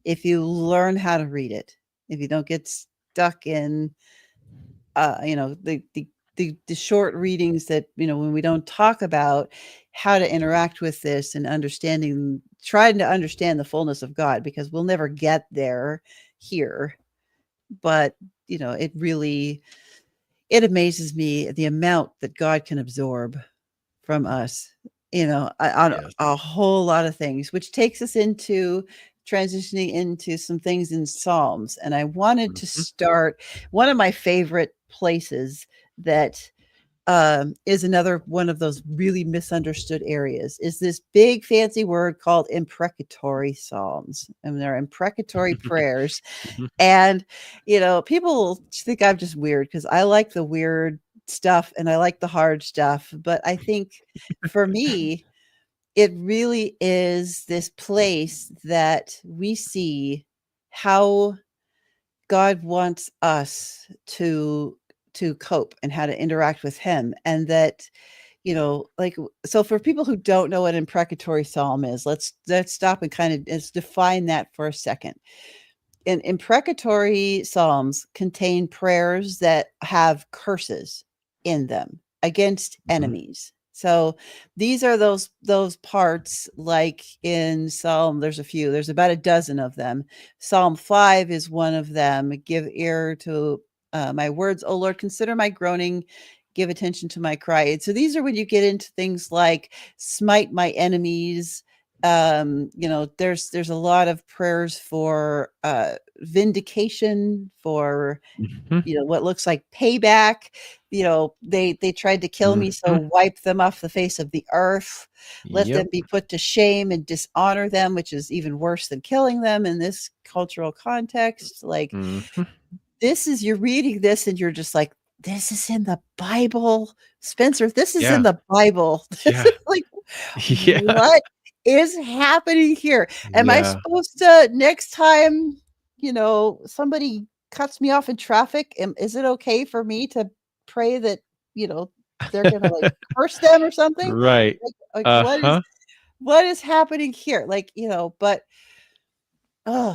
if you learn how to read it. If you don't get stuck in, the short readings that, when we don't talk about how to interact with this and trying to understand the fullness of God, because we'll never get there here. But, it amazes me the amount that God can absorb from us, on Yes. a whole lot of things, which takes us into transitioning into some things in Psalms. And I wanted to Mhm. start one of my favorite places that is another one of those really misunderstood areas is this big fancy word called imprecatory psalms, and they're imprecatory prayers. And, people think I'm just weird because I like the weird stuff and I like the hard stuff. But I think for me, it really is this place that we see how God wants us to cope and how to interact with him. And that, so for people who don't know what imprecatory psalm is, let's stop and kind of let's define that for a second. And imprecatory psalms contain prayers that have curses in them against Mhm. enemies. So these are those parts, like in Psalm, there's about a dozen of them. Psalm 5 is one of them. Give ear to my words, O Lord, consider my groaning, give attention to my cry. And so these are when you get into things like smite my enemies. There's a lot of prayers for vindication, for Mhm. what looks like payback. They tried to kill me, Mhm. so wipe them off the face of the earth. Let them Yep. be put to shame and dishonor them, which is even worse than killing them in this cultural context. Like, Mhm. you're reading this and you're just like, this is in the Bible, Spencer. This is in Yeah. the Bible. This Yeah. is like, Yeah. what is happening here? Am I Yeah. supposed to, next time, somebody cuts me off in traffic, is it okay for me to pray that, they're gonna like curse them or something? Right. Like Uh-huh. what is happening here? But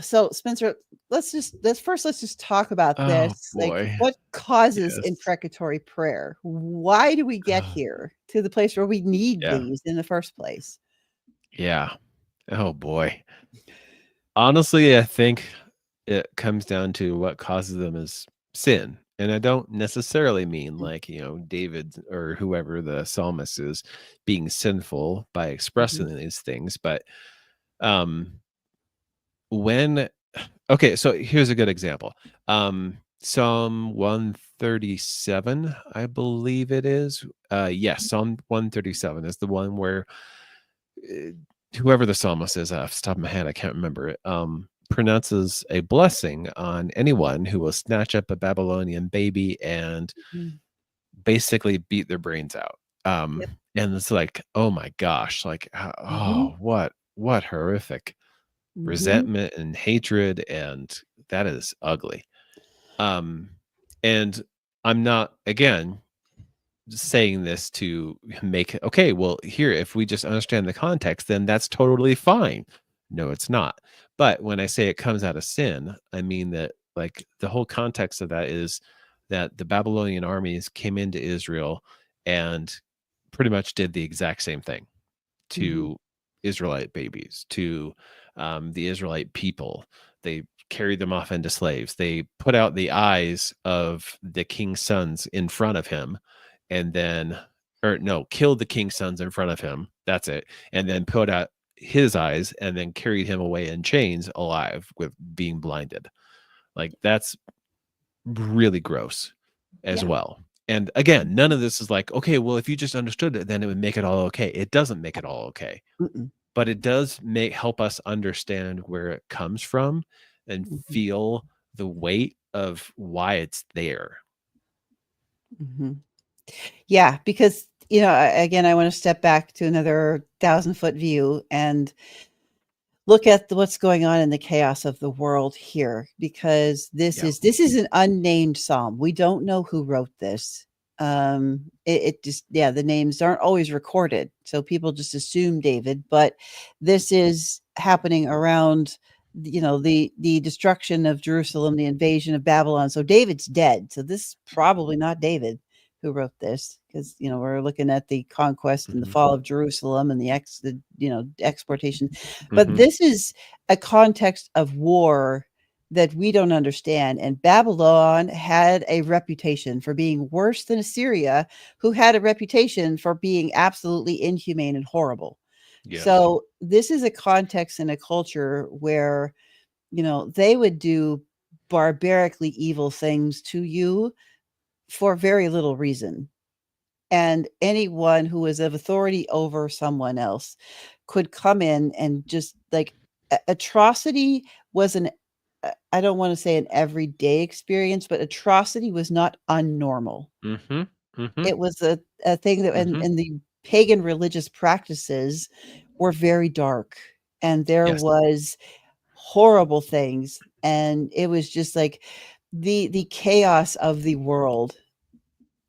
so Spencer, let's just talk about Oh this. Like, boy. what causes Yes. imprecatory prayer? Why do we get Uh, here to the place where we need yeah. these in the first place? Yeah. Oh boy. Honestly, I think it comes down to what causes them is sin. And I don't necessarily mean Mm, like, David or whoever the psalmist is being sinful by mhm, expressing these things, but um when okay, so here's a good example. Psalm 137, I believe it is. Yes, Psalm 137 is the one where uh, whoever the psalmist is, off the top of my head, I can't remember it, pronounces a blessing on anyone who will snatch up a Babylonian baby and mhm. basically beat their brains out. Yep. And it's like, oh my gosh, like, Mhm, oh, what horrific mhm, resentment and hatred, and that is ugly. Um, and I'm not, again, saying this to make it okay, well, here, if we just understand the context, then that's totally fine. No, it's not. But when I say it comes out of sin, I mean that like the whole context of that is that the Babylonian armies came into Israel and pretty much did the exact same thing mhm, to Israelite babies, to the Israelite people. They carried them off into slaves. They put out the eyes of the king's sons in front of him, and then, or no, killed the king's sons in front of him. That's it. And then put out his eyes and then carried him away in chains alive with being blinded. Like that's really gross as yeah, well. And again, none mhm, of this is like, okay, well, if you just understood it, then it would make it all okay. It doesn't make it all okay, mm-mm, but it does make help us understand where it comes from and mhm, feel the weight of why it's there. mhm. Yeah, because, again, I want to step back to another 1,000-foot view and look at what's going on in the chaos of the world here, because this Yeah. is an unnamed psalm. We don't know who wrote this. It just, yeah, the names aren't always recorded, so people just assume David. But this is happening around, the destruction of Jerusalem, the invasion of Babylon. So David's dead. So this is probably not David who wrote this, because we're looking at the conquest and the Hmm. fall of Jerusalem and the exportation. But Hmm. this is a context of war that we don't understand. And Babylon had a reputation for being worse than Assyria, who had a reputation for being absolutely inhumane and horrible. Yes. So this is a context and a culture where, they would do barbarically evil things to you for very little reason. And anyone who is of authority over someone else could come in and just like atrocity was I don't want to say an everyday experience, but atrocity was not unnormal. Hmm. Hmm. It was a thing that, Hmm. and the pagan religious practices were very dark, and there Yes. was horrible things, and it was just like the chaos of the world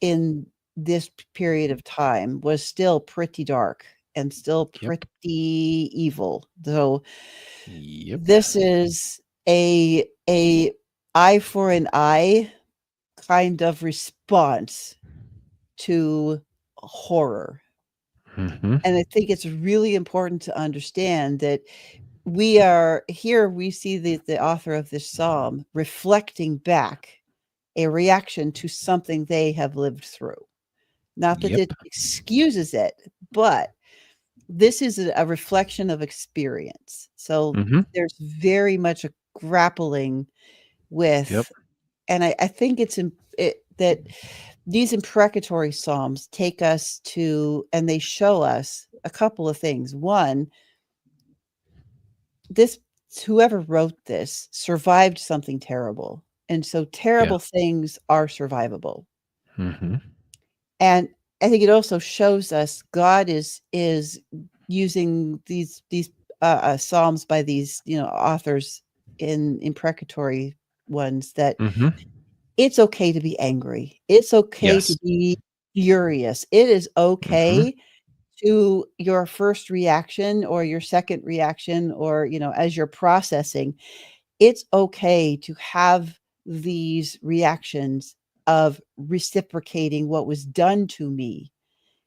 in this period of time was still pretty dark and still Yep. pretty evil. So Yep. this is a eye for an eye kind of response to horror. Hmm. And I think it's really important to understand that we are here, we see the author of this psalm reflecting back a reaction to something they have lived through. Not that Yep. it excuses it, but this is a reflection of experience. So Hmm. there's very much a grappling Yep. with, and I think that these imprecatory psalms take us to, and they show us a couple of things. One, this whoever wrote this survived something terrible, and so Yeah. terrible things are survivable. Hmm. And I think it also shows us God is using these psalms by these authors in imprecatory ones that Hmm. it's okay to be angry. It's okay to Yes. be furious. It is Hmm. okay to your first reaction or your second reaction, or, as you're processing, it's okay to have these reactions of reciprocating what was done to me,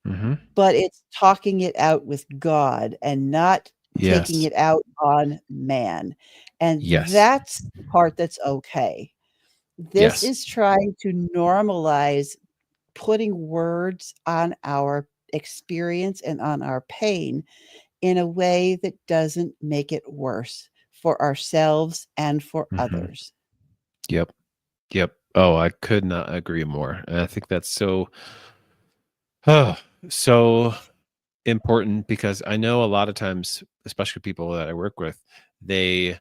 Hmm. but it's talking it out with God and not taking Yes. it out on man. And Yes. that's the part that's okay. This Yes. is trying to normalize putting words on our experience and on our pain in a way that doesn't make it worse for ourselves and for Hmm. others. Yep. Yep. Oh, I could not agree more. And I think that's oh, so important because I know a lot of times, especially people that I work with, they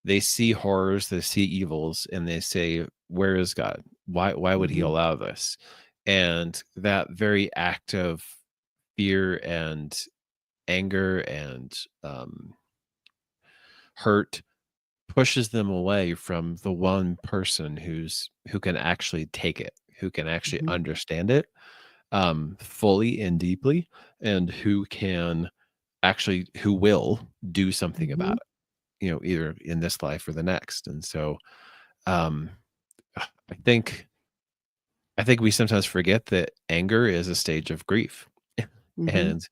they see horrors, they see evils, and they say, "Where is God? Why would He Mhm, allow this?" And that very act of fear and anger and hurt pushes them away from the one person who can actually take it, who can actually mhm, understand it fully and deeply, and who will do something about mhm, it, either in this life or the next. And so um I think I think we sometimes forget that anger is a stage of grief. mhm, And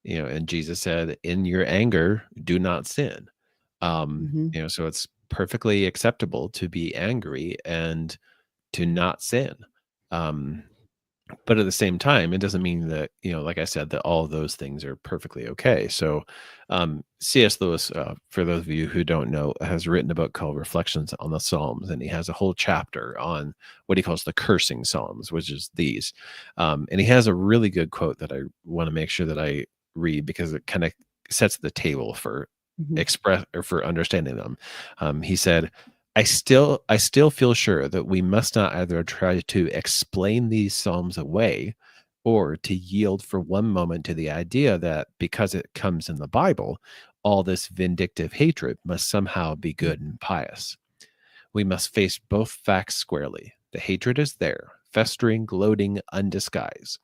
and Jesus said, "In your anger, do not sin." mhm, So it's perfectly acceptable to be angry and to not sin. Um, but at the same time, it doesn't mean that, like I said, that all of those things are perfectly okay. So, C.S. Lewis, for those of you who don't know, has written a book called Reflections on the Psalms, and he has a whole chapter on what he calls the cursing Psalms, which is these. And he has a really good quote that I want to make sure that I read because it kind of sets the table for mhm, express or for understanding them. He said, I still feel sure that we must not either try to explain these psalms away or to yield for one moment to the idea that because it comes in the Bible, all this vindictive hatred must somehow be good and pious. We must face both facts squarely. The hatred is there, festering, gloating, undisguised.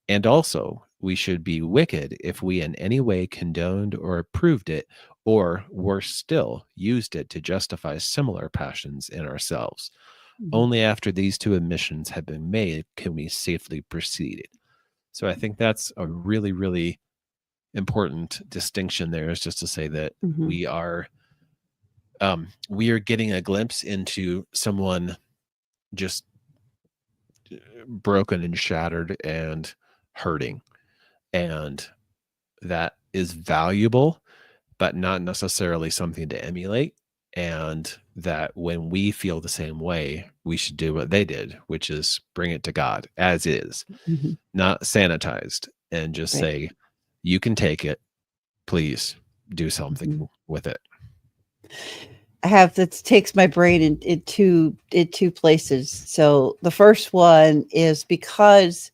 And also, we should be wicked if we in any way condoned or approved it, or worse still, used it to justify similar passions in ourselves. mhm, Only after these two admissions have been made can we safely proceed. So I think that's a really, really important distinction there, is just to say that mhm, we are getting a glimpse into someone just broken and shattered and hurting. And that is valuable, but not necessarily something to emulate. And that when we feel the same way, we should do what they did, which is bring it to God as is, mhm. not sanitized, and just Right. say, "You can take it. Please do Mhm. something with it." I have that takes my brain in two places. So the first one is because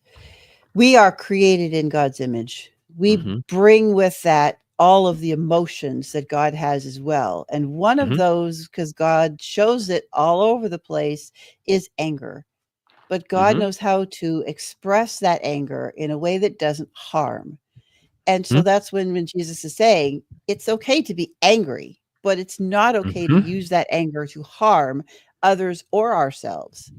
we are created in God's image. We Hmm. bring with that all of the emotions that God has as well. And one of Hmm. those, because God shows it all over the place, is anger. But God Hmm. knows how to express that anger in a way that doesn't harm. And so Hmm. that's when Jesus is saying it's okay to be angry, but it's not okay to Hmm. use that anger to harm others or ourselves.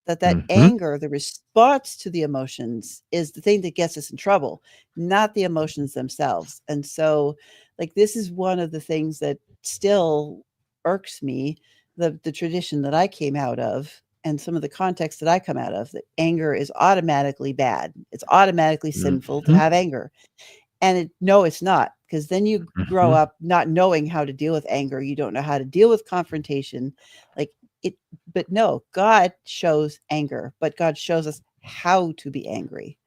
That Hmm. anger, the response to the emotions, is the thing that gets us in trouble, not the emotions themselves. And so, like, this is one of the things that still irks me, the tradition that I came out of and some of the context that I come out of, that anger is automatically bad. It's automatically sinful to Hmm. have anger. And no, it's not, because then you grow Hmm. up not knowing how to deal with anger. You don't know how to deal with confrontation. Like it, but no, God shows anger, but God shows us how to be angry.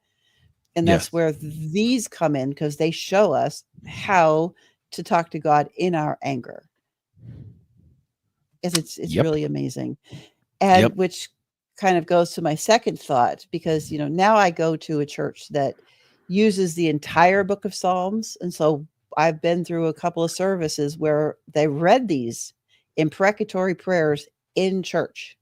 And that's Yes. where these come in, because they show us how to talk to God in our anger. It's Yep. really amazing. And Yep. which kind of goes to my second thought, because now I go to a church that uses the entire book of Psalms, and so I've been through a couple of services where they read these imprecatory prayers in church.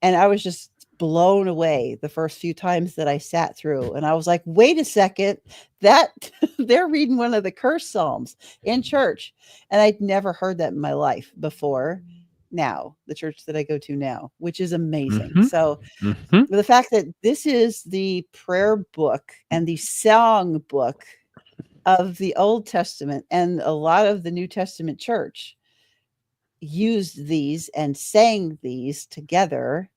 And I was just blown away the first few times that I sat through. And I was like, wait a second, that they're reading one of the curse psalms in church. And I'd never heard that in my life before. Now, the church that I go to now, which is amazing. Mhm. So Mhm. the fact that this is the prayer book and the song book of the Old Testament, and a lot of the New Testament church used these and sang these together.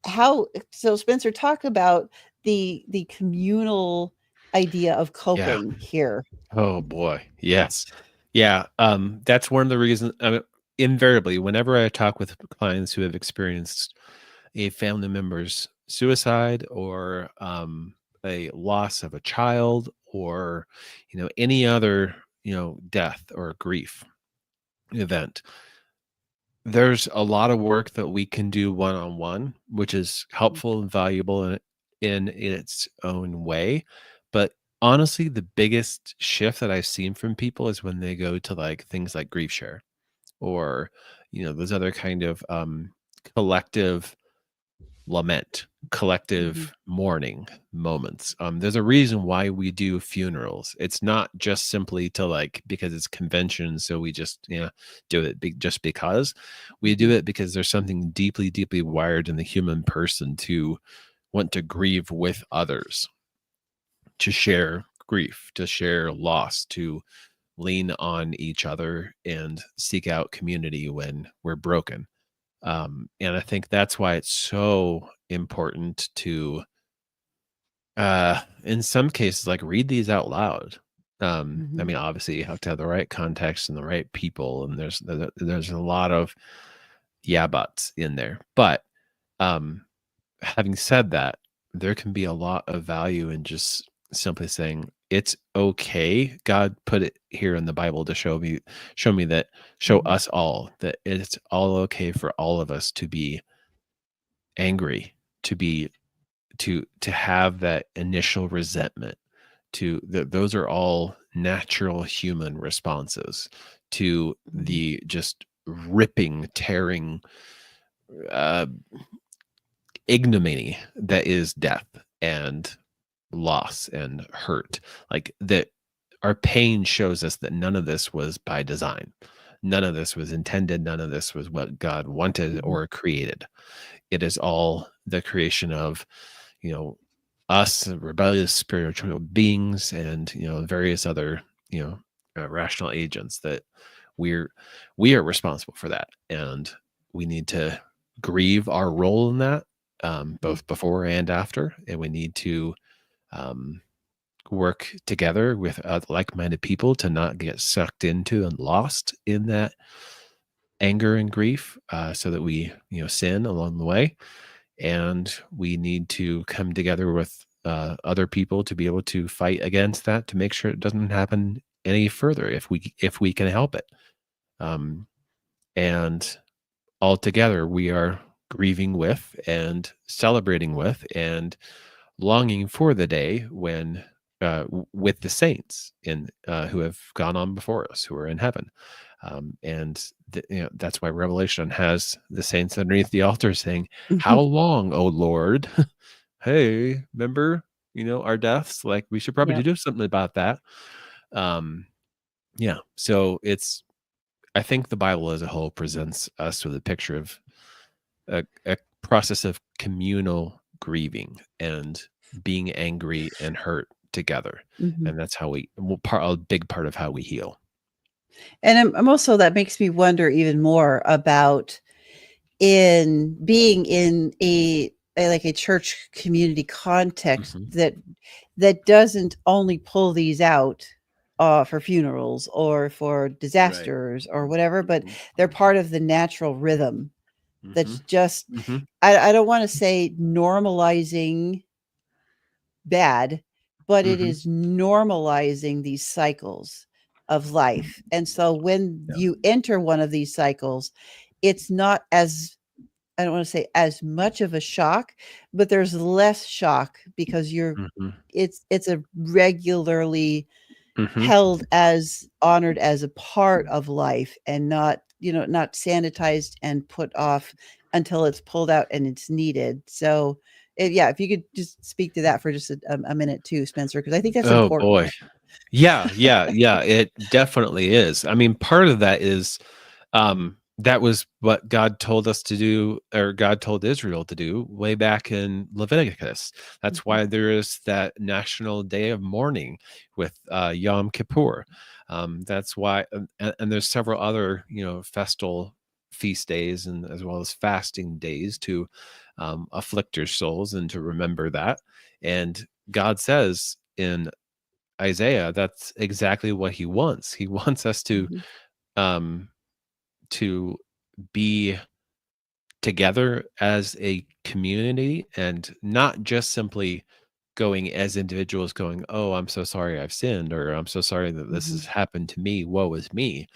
How so, Spencer, talk about the communal idea of Yeah. coping here. Oh boy. Yes. Yeah. That's one of the reasons. Invariably, whenever I talk with clients who have experienced a family member's suicide or a loss of a child or any other death or grief event, there's a lot of work that we can do one-on-one, which is helpful and valuable in its own way. But honestly, the biggest shift that I've seen from people is when they go to like things like Grief Share or those other kind of collective lament, collective mourning moments. There's a reason why we do funerals. It's not just simply to like because it's convention, so we just do it just because. We do it because there's something deeply, deeply wired in the human person to want to grieve with others, to share grief, to share loss, to lean on each other and seek out community when we're broken. And I think that's why it's so important to, in some cases, like read these out loud. I mean, obviously, you have to have the right context and the right people, and there's a lot of yeah buts in there. But having said that, there can be a lot of value in just simply saying it's okay. God put it here in the Bible to show us all that it's all okay for all of us to be angry, to have that initial resentment. Those are all natural human responses to the just ripping, tearing ignominy that is death and loss and hurt. Like that, our pain shows us that none of this was by design. None of this was intended. None of this was what God wanted or created. It is all the creation of, us rebellious spiritual beings and, various other, rational agents that we are responsible for that. And we need to grieve our role in that, both before and after. And we need to, work together with like-minded people to not get sucked into and lost in that anger and grief, so that we sin along the way. And we need to come together with other people to be able to fight against that, to make sure it doesn't happen any further if we can help it. And all together we are grieving with and celebrating with and longing for the day when with the saints in who have gone on before us, who are in heaven. And that's why Revelation has the saints underneath the altar saying, "How long, O Lord?" Hey, remember, our deaths? Like we should probably do something about that. Yeah. So I think the Bible as a whole presents us with a picture of a process of communal grieving and being angry and hurt together. And that's how a big part of how we heal. And I'm also, that makes me wonder even more about in being in a like a church community context that doesn't only pull these out for funerals or for disasters or whatever, but they're part of the natural rhythm that's just, I don't want to say normalizing bad, but it is normalizing these cycles of life. And so when you enter one of these cycles, it's not as, I don't want to say as much of a shock, but there's less shock because it's a regularly held as honored as a part of life and not not sanitized and put off until it's pulled out and it's needed. So if you could just speak to that for just a minute too, Spencer, because I think that's Oh important. boy. Yeah, it definitely is. I mean, part of that is that was what God told us to do, or God told Israel to do way back in Leviticus. That's why there is that national day of mourning with Yom Kippur. That's why, and there's several other, festal feast days, and as well as fasting days to afflict your souls and to remember that. And God says in Isaiah, that's exactly what he wants. He wants us um to be together as a community, and not just simply going as individuals going, "Oh, I'm so sorry I've sinned," or "I'm so sorry that this has happened to me, woe is me,"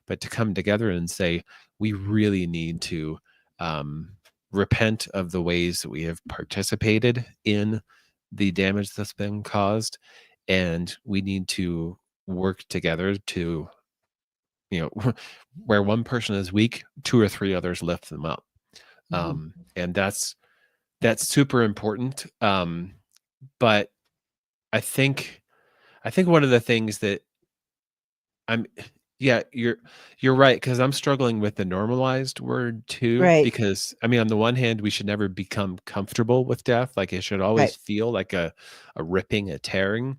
but to come together and say, we really need to repent of the ways that we have participated in the damage that's been caused, and we need to work together to, where one person is weak, two or three others lift them up. And that's super important. But I think one of the things that I'm yeah, you're right, because I'm struggling with the normalized word too, Right. because I mean, on the one hand, we should never become comfortable with death. Like, it should always Right. feel like a ripping, a tearing.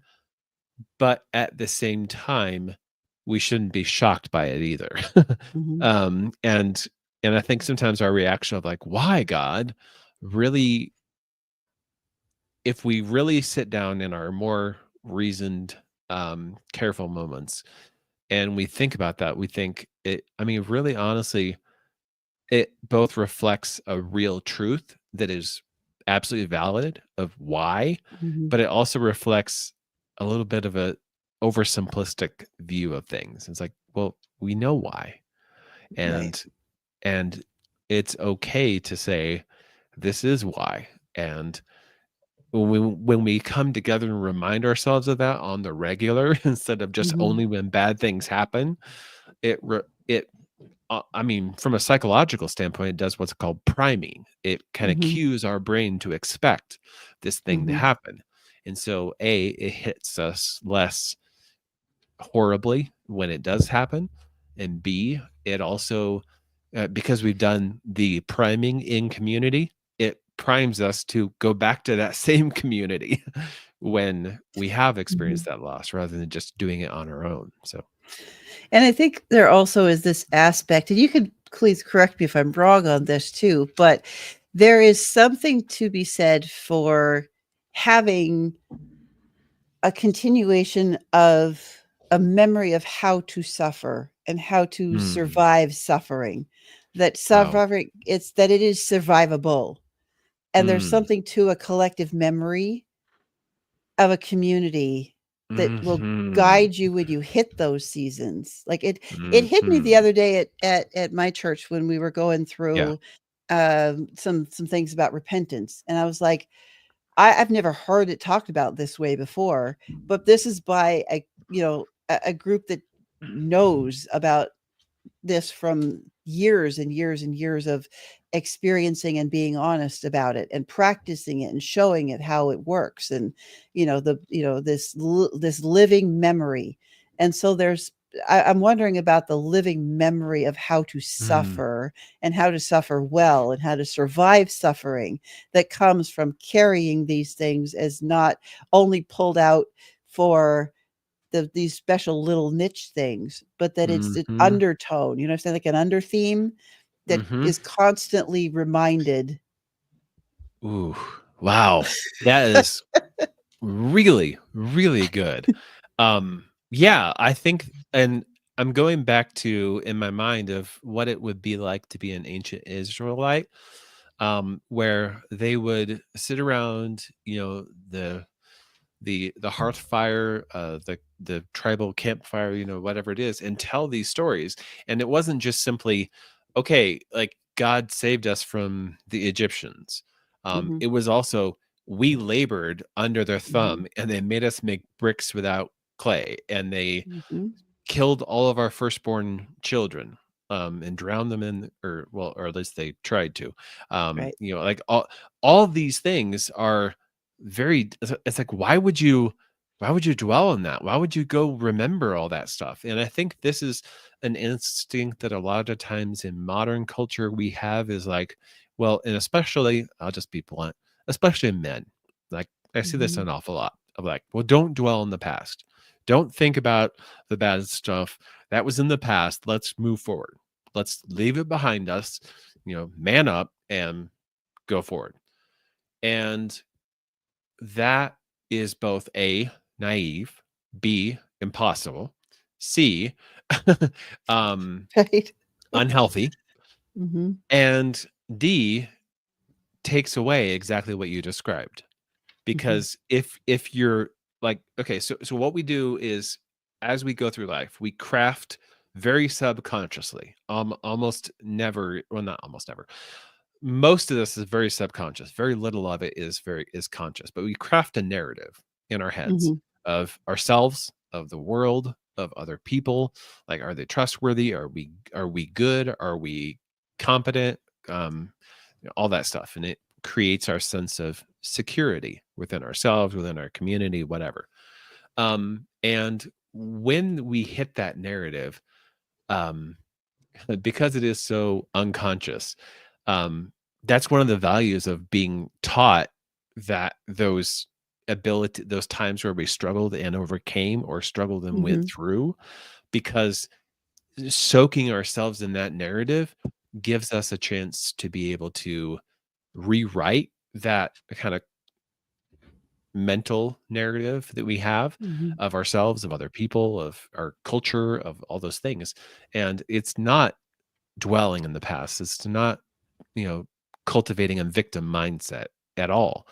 But at the same time, we shouldn't be shocked by it either. Mhm. And I think sometimes our reaction of like, why, God? Really, if we really sit down in our more reasoned, careful moments and we think about that, we think it, I mean, really honestly, it both reflects a real truth that is absolutely valid of why, Mhm. but it also reflects a little bit of a oversimplistic view of things. It's like, well, we know why. Right. And it's okay to say this is why. And when we come together and remind ourselves of that on the regular instead of just Mhm. only when bad things happen, it I mean, from a psychological standpoint, it does what's called priming. It kind of Mhm. cues our brain to expect this thing to Mhm. happen. And so, it hits us less horribly when it does happen. And B, it also, because we've done the priming in community, it primes us to go back to that same community when we have Mhm. experienced that loss rather than just doing it on our own. So, And I think there also is this aspect, and you could please correct me if I'm wrong on this too, but there is something to be said for having a continuation of a memory of how to suffer and how to mm, survive suffering. That wow. suffering, it's that it is survivable. And there's Mm, something to a collective memory of a community that will mhm. guide you when you hit those seasons. Like it hit me the Mhm. other day at my church when we were going Yeah. through some things about repentance. And I was like, I've never heard it talked about this way before, but this is by a group that knows about this from years and years and years of experiencing and being honest about it and practicing it and showing it how it works, and this living memory. And so I'm wondering about the living memory of how to Mm, suffer and how to suffer well and how to survive suffering that comes from carrying these things as not only pulled out for these special little niche things, but that it's an mhm, undertone, you know what I'm saying? Like an under theme that mhm. is constantly reminded. Ooh, wow. That is really, really good. Yeah, I think, and I'm going back to in my mind of what it would be like to be an ancient Israelite, where they would sit around, the hearth fire, the tribal campfire, whatever it is, and tell these stories. And it wasn't just simply, okay, like God saved us from the Egyptians. Mhm, It was also, we labored under their mhm, thumb and they made us make bricks without clay, and they mhm, killed all of our firstborn children. and drown them in, or at least they tried to. Right. Like all these things are very. It's like, why would you dwell on that? Why would you go remember all that stuff? And I think this is an instinct that a lot of times in modern culture we have, is like, well, and especially, I'll just be blunt, especially in men. Like, I see this Mhm. an awful lot of like, well, don't dwell in the past. Don't think about the bad stuff that was in the past. Let's move forward. Let's leave it behind us, man up and go forward. And that is both A, naive, B, impossible, C, um, Right. unhealthy, Mhm. and D, takes away exactly what you described. Mhm. Because if you're like, okay, so what we do is, as we go through life, we craft very subconsciously, almost never, well, not almost never, most of this is very subconscious. Very little of it is conscious, but we craft a narrative in our heads Mhm. of ourselves, of the world, of other people. Like, are they trustworthy? Are we good? Are we competent? um all that stuff, and it creates our sense of security within ourselves, within our community, whatever. And when we hit that narrative, um because it is so unconscious, um, that's one of the values of being taught, that those times where we struggled and overcame, or struggled and went Mhm. through, because soaking ourselves in that narrative gives us a chance to be able to rewrite that kind of mental narrative that we have Mhm. of ourselves, of other people, of our culture, of all those things. And it's not dwelling in the past. It's not, you know, cultivating a victim mindset at all.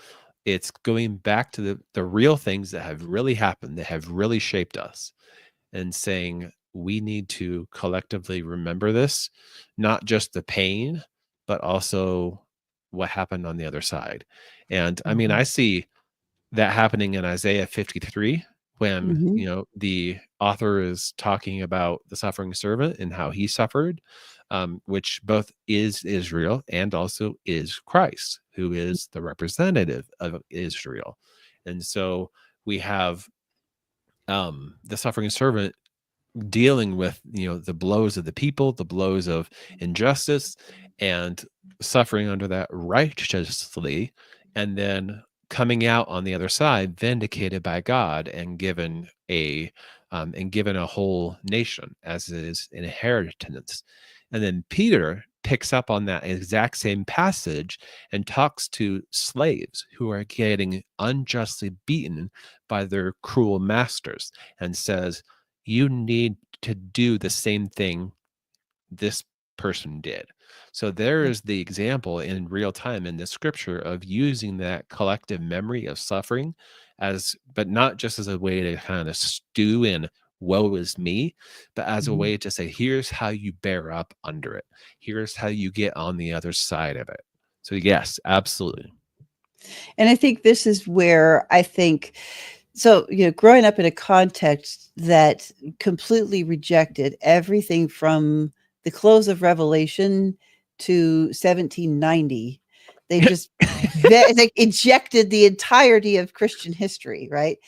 It's going back to the real things that have really happened, that have really shaped us, and saying, we need to collectively remember this, not just the pain, but also what happened on the other side. And I mean, I Mhm. see that happening in Isaiah 53, when, Mhm. the author is talking about the suffering servant and how he suffered, which both is Israel and also is Christ, who is the representative of Israel. And so we have, the suffering servant dealing with, the blows of the people, the blows of injustice, and suffering under that righteously, and then coming out on the other side vindicated by God, and given a whole nation as his inheritance. And then Peter picks up on that exact same passage and talks to slaves who are getting unjustly beaten by their cruel masters, and says, you need to do the same thing this person did. So there Yeah. is the example in real time in the scripture of using that collective memory of suffering, but not just as a way to kind of stew in woe is me, but as a Mhm. way to say, here's how you bear up under it. Here's how you get on the other side of it. So yes, absolutely. And I think this is where I think so, growing up in a context that completely rejected everything from the close of Revelation to 1790, they just they ejected the entirety of Christian history, right?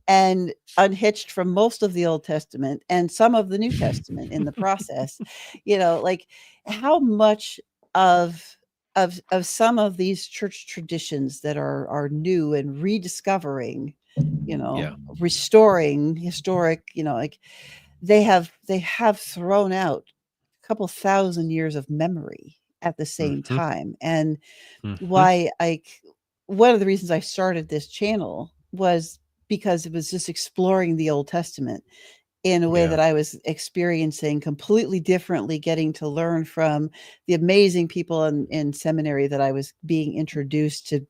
And unhitched from most of the Old Testament and some of the New Testament in the process. Like how much of some of these church traditions that are new and rediscovering, Yeah. restoring historic, like they have thrown out a couple thousand years of memory at the same Hmm. time. And Hmm. why I one of the reasons I started this channel was because it was just exploring the Old Testament in a way Yeah. that I was experiencing completely differently, getting to learn from the amazing people in seminary that I was being introduced to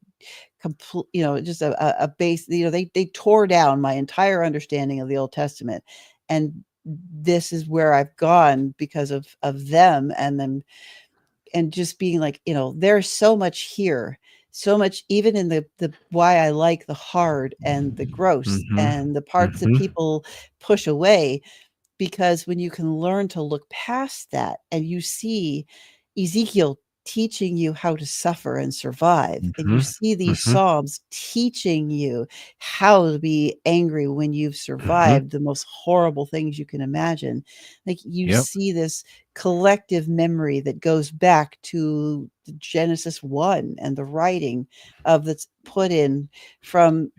complete, just a base, they tore down my entire understanding of the Old Testament. And this is where I've gone because of them and them, and just being like, there's so much here, so much even in the why I like the hard and the gross Hmm. and the parts that Hmm. people push away. because when you can learn to look past that and you see Ezekiel teaching you how to suffer and survive, and you see these Psalms teaching you how to be angry when you've survived the most horrible things you can imagine. Like you Yep. see this collective memory that goes back to Genesis 1 and the writing of that's put in from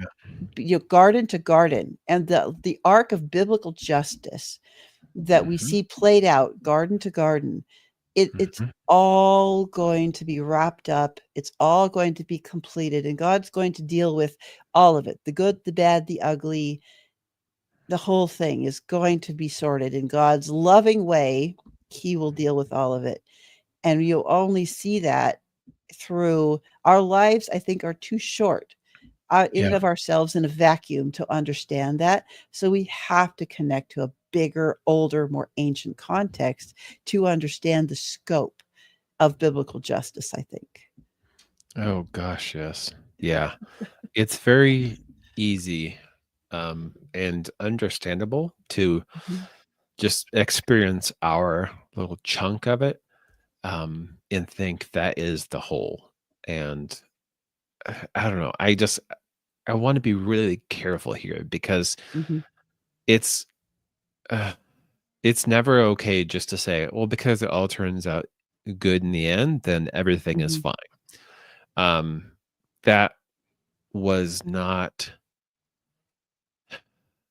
garden to garden, and the arc of biblical justice that we see played out garden to garden. It's all going to be wrapped up. It's all going to be completed, and God's going to deal with all of it, the good, the bad, the ugly. The whole thing is going to be sorted in God's loving way. He will deal with all of it, and you'll only see that through our lives. I think are too short in and of ourselves in a vacuum to understand that. So we have to connect to a bigger, older, more ancient context to understand the scope of biblical justice, I think. Oh gosh, yes. Yeah. It's very easy and understandable to just experience our little chunk of it and think that is the whole. And I don't know. I want to be really careful here because Mhm. it's uh, it's never okay just to say, well, because it all turns out good in the end, then everything is Mhm. fine. Um, that was not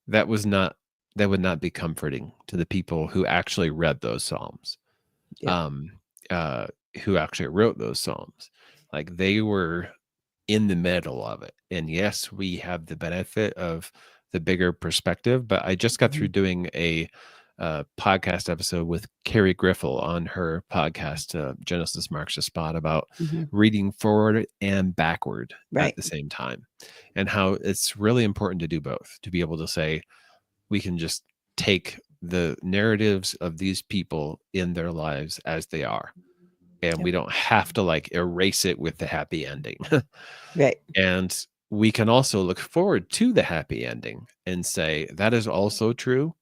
that was not that would not be comforting to the people who actually read those psalms, Yeah. um, uh, who actually wrote those psalms. Like they were in the middle of it. And yes, we have the benefit of the bigger perspective, but I just got through Mhm. doing a podcast episode with Carrie Griffel on her podcast, Genesis Marks the Spot, about Mhm. reading forward and backward at Right. the same time, and how it's really important to do both, to be able to say, we can just take the narratives of these people in their lives as they are, and Yep. we don't have to like erase it with the happy ending. Right. And we can also look forward to the happy ending and say that is also true.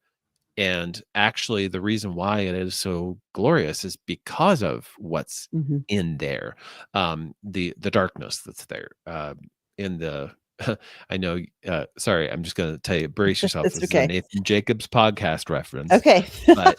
And actually, the reason why it is so glorious is because of what's Mhm. in there, the darkness that's there, in the. I know. Sorry, I'm just going to tell you. Brace yourself. That's This is a okay. Nathan Jacobs podcast reference, Okay. but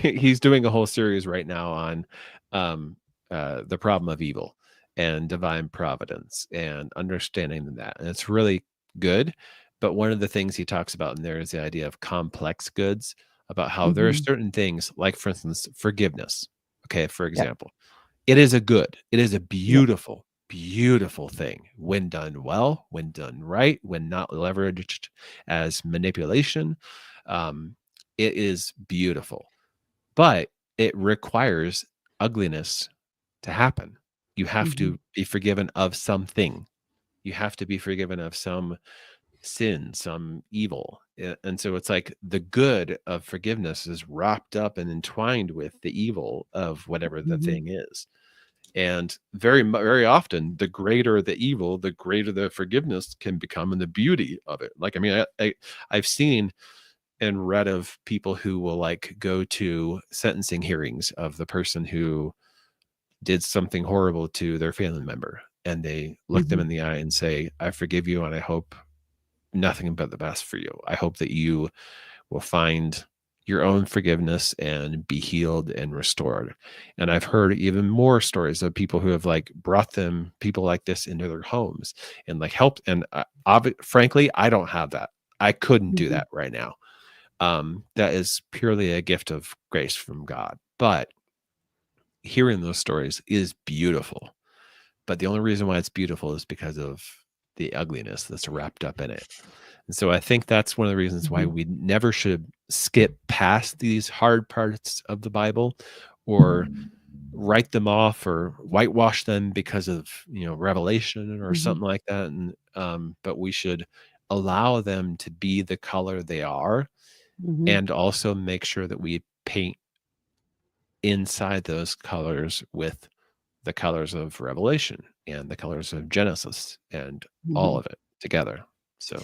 he's doing a whole series right now on the problem of evil and divine providence and understanding that, and it's really good. But one of the things he talks about in there is the idea of complex goods, about how there are Mhm. certain things, like for instance, forgiveness. Okay, for Yep. example, it is a good, it is a Yep. beautiful, beautiful thing when done well, when done right, when not leveraged as manipulation. Um, it is beautiful, but it requires ugliness to happen. You have Mhm. to be forgiven of something. You have to be forgiven of some sin, some evil. And so it's like the good of forgiveness is wrapped up and entwined with the evil of whatever the Mhm. thing is. And very often, the greater the evil, the greater the forgiveness can become, and the beauty of it. Like, I mean, I've seen and read of people who will like go to sentencing hearings of the person who did something horrible to their family member, and they look them Mhm. in the eye and say, I forgive you, and I hope nothing but the best for you. I hope that you will find your own forgiveness and be healed and restored. And I've heard even more stories of people who have like brought them people like this into their homes and like helped. And frankly, I don't have that. I couldn't do Mhm. that right now. That is purely a gift of grace from God. But hearing those stories is beautiful. But the only reason why it's beautiful is because of the ugliness that's wrapped up in it. And so I think that's one of the reasons why Mhm. we never should skip past these hard parts of the Bible or write them off or whitewash them because of, revelation or Mhm. something like that. And but we should allow them to be the color they are, Mhm. and also make sure that we paint inside those colors with the colors of Revelation and the colors of Genesis and all Mhm. of it together. So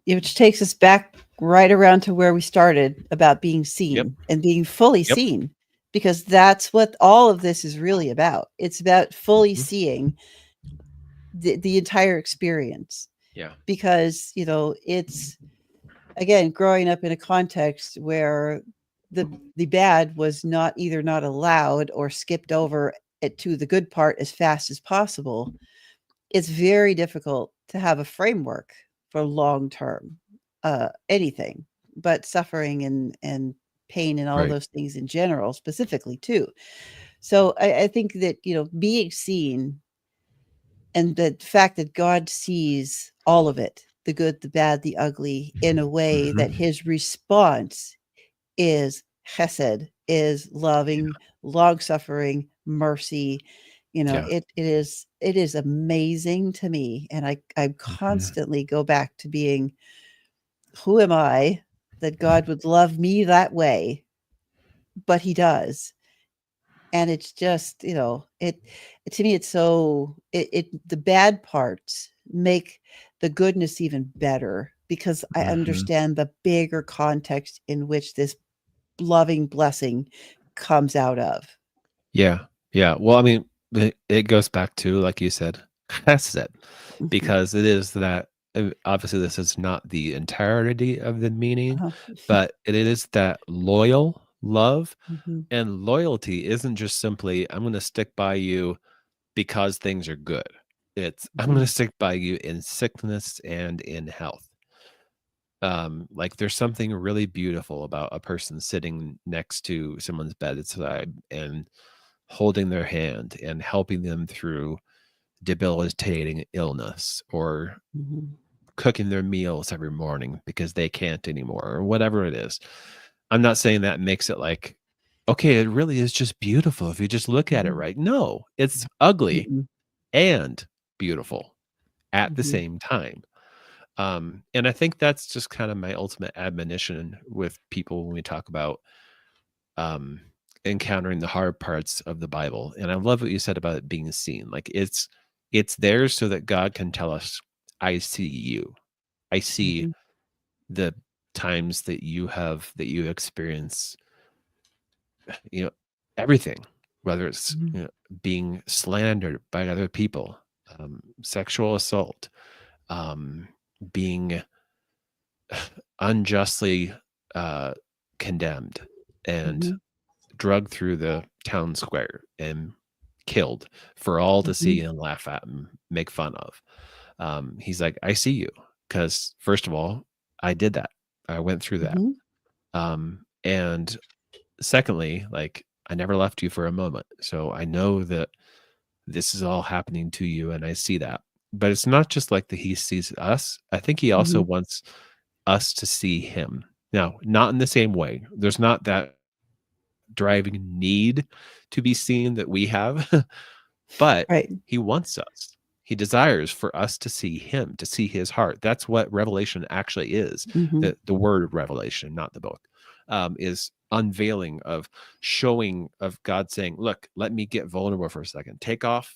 which takes us back right around to where we started about being seen Yep. and being fully Yep. seen, because that's what all of this is really about. It's about fully Mhm. seeing the entire experience, Yeah. because it's, again, growing up in a context where the bad was either not allowed or skipped over it to the good part as fast as possible. It's very difficult to have a framework for long term anything, but suffering and pain and all Right. those things in general, specifically too. So I think that being seen, and the fact that God sees all of it, the good, the bad, the ugly, in a way that Mhm. his response is chesed, is loving, long suffering, mercy. Yeah. It is amazing to me, and I Mhm. constantly go back to being, who am I that God would love me that way? But he does. And it's just, to me, it's so, the bad parts make the goodness even better, because I Mhm. understand the bigger context in which this loving blessing comes out of. Yeah. Yeah. Well, I mean, it goes back to, like you said, chesed, Mhm. because it is that obviously this is not the entirety of the meaning, Uh-huh. but it is that loyal love. Mhm. And loyalty isn't just simply, I'm going to stick by you because things are good. It's, I'm going Mhm. to stick by you in sickness and in health. Like there's something really beautiful about a person sitting next to someone's bedside and holding their hand and helping them through debilitating illness, or Mhm. cooking their meals every morning because they can't anymore, or whatever it is. I'm not saying that makes it like, okay, it really is just beautiful if you just look at it Mhm. right. No, it's ugly Mhm. and beautiful at the Mhm. same time. And I think that's just kind of my ultimate admonition with people when we talk about um encountering the hard parts of the Bible. And I love what you said about it being seen. Like it's there so that God can tell us, I see you. I see Mhm. the times that you experience, you know, everything, whether it's, Mhm. being slandered by other people, sexual assault, um, being unjustly uh, condemned and Mhm. drugged through the town square and killed for all to see Mhm. and laugh at and make fun of. He's like, I see you. Because, first of all, I did that. I went through that. Mhm. And secondly, like, I never left you for a moment. So I know that this is all happening to you and I see that. But it's not just like that he sees us. I think he also Mhm. wants us to see him. Now, not in the same way. There's not that driving need to be seen that we have, but Right. he wants us. He desires for us to see him, to see his heart. That's what revelation actually is. Mhm. The word revelation, not the book, is unveiling of showing of God saying, look, let me get vulnerable for a second. Take off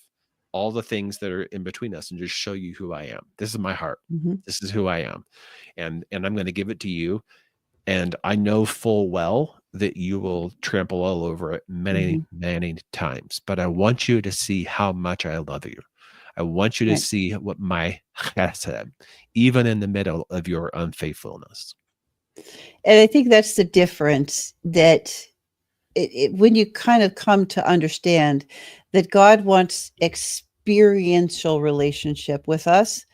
all the things that are in between us and just show you who I am. This is my heart. Mhm. This is who I am. And I'm going to give it to you, and I know full well that you will trample all over it many, Mhm. many times. But I want you to see how much I love you. I want you to Right. see what my chesed, even in the middle of your unfaithfulness. And I think that's the difference, that when you kind of come to understand that God wants experiential relationship with us,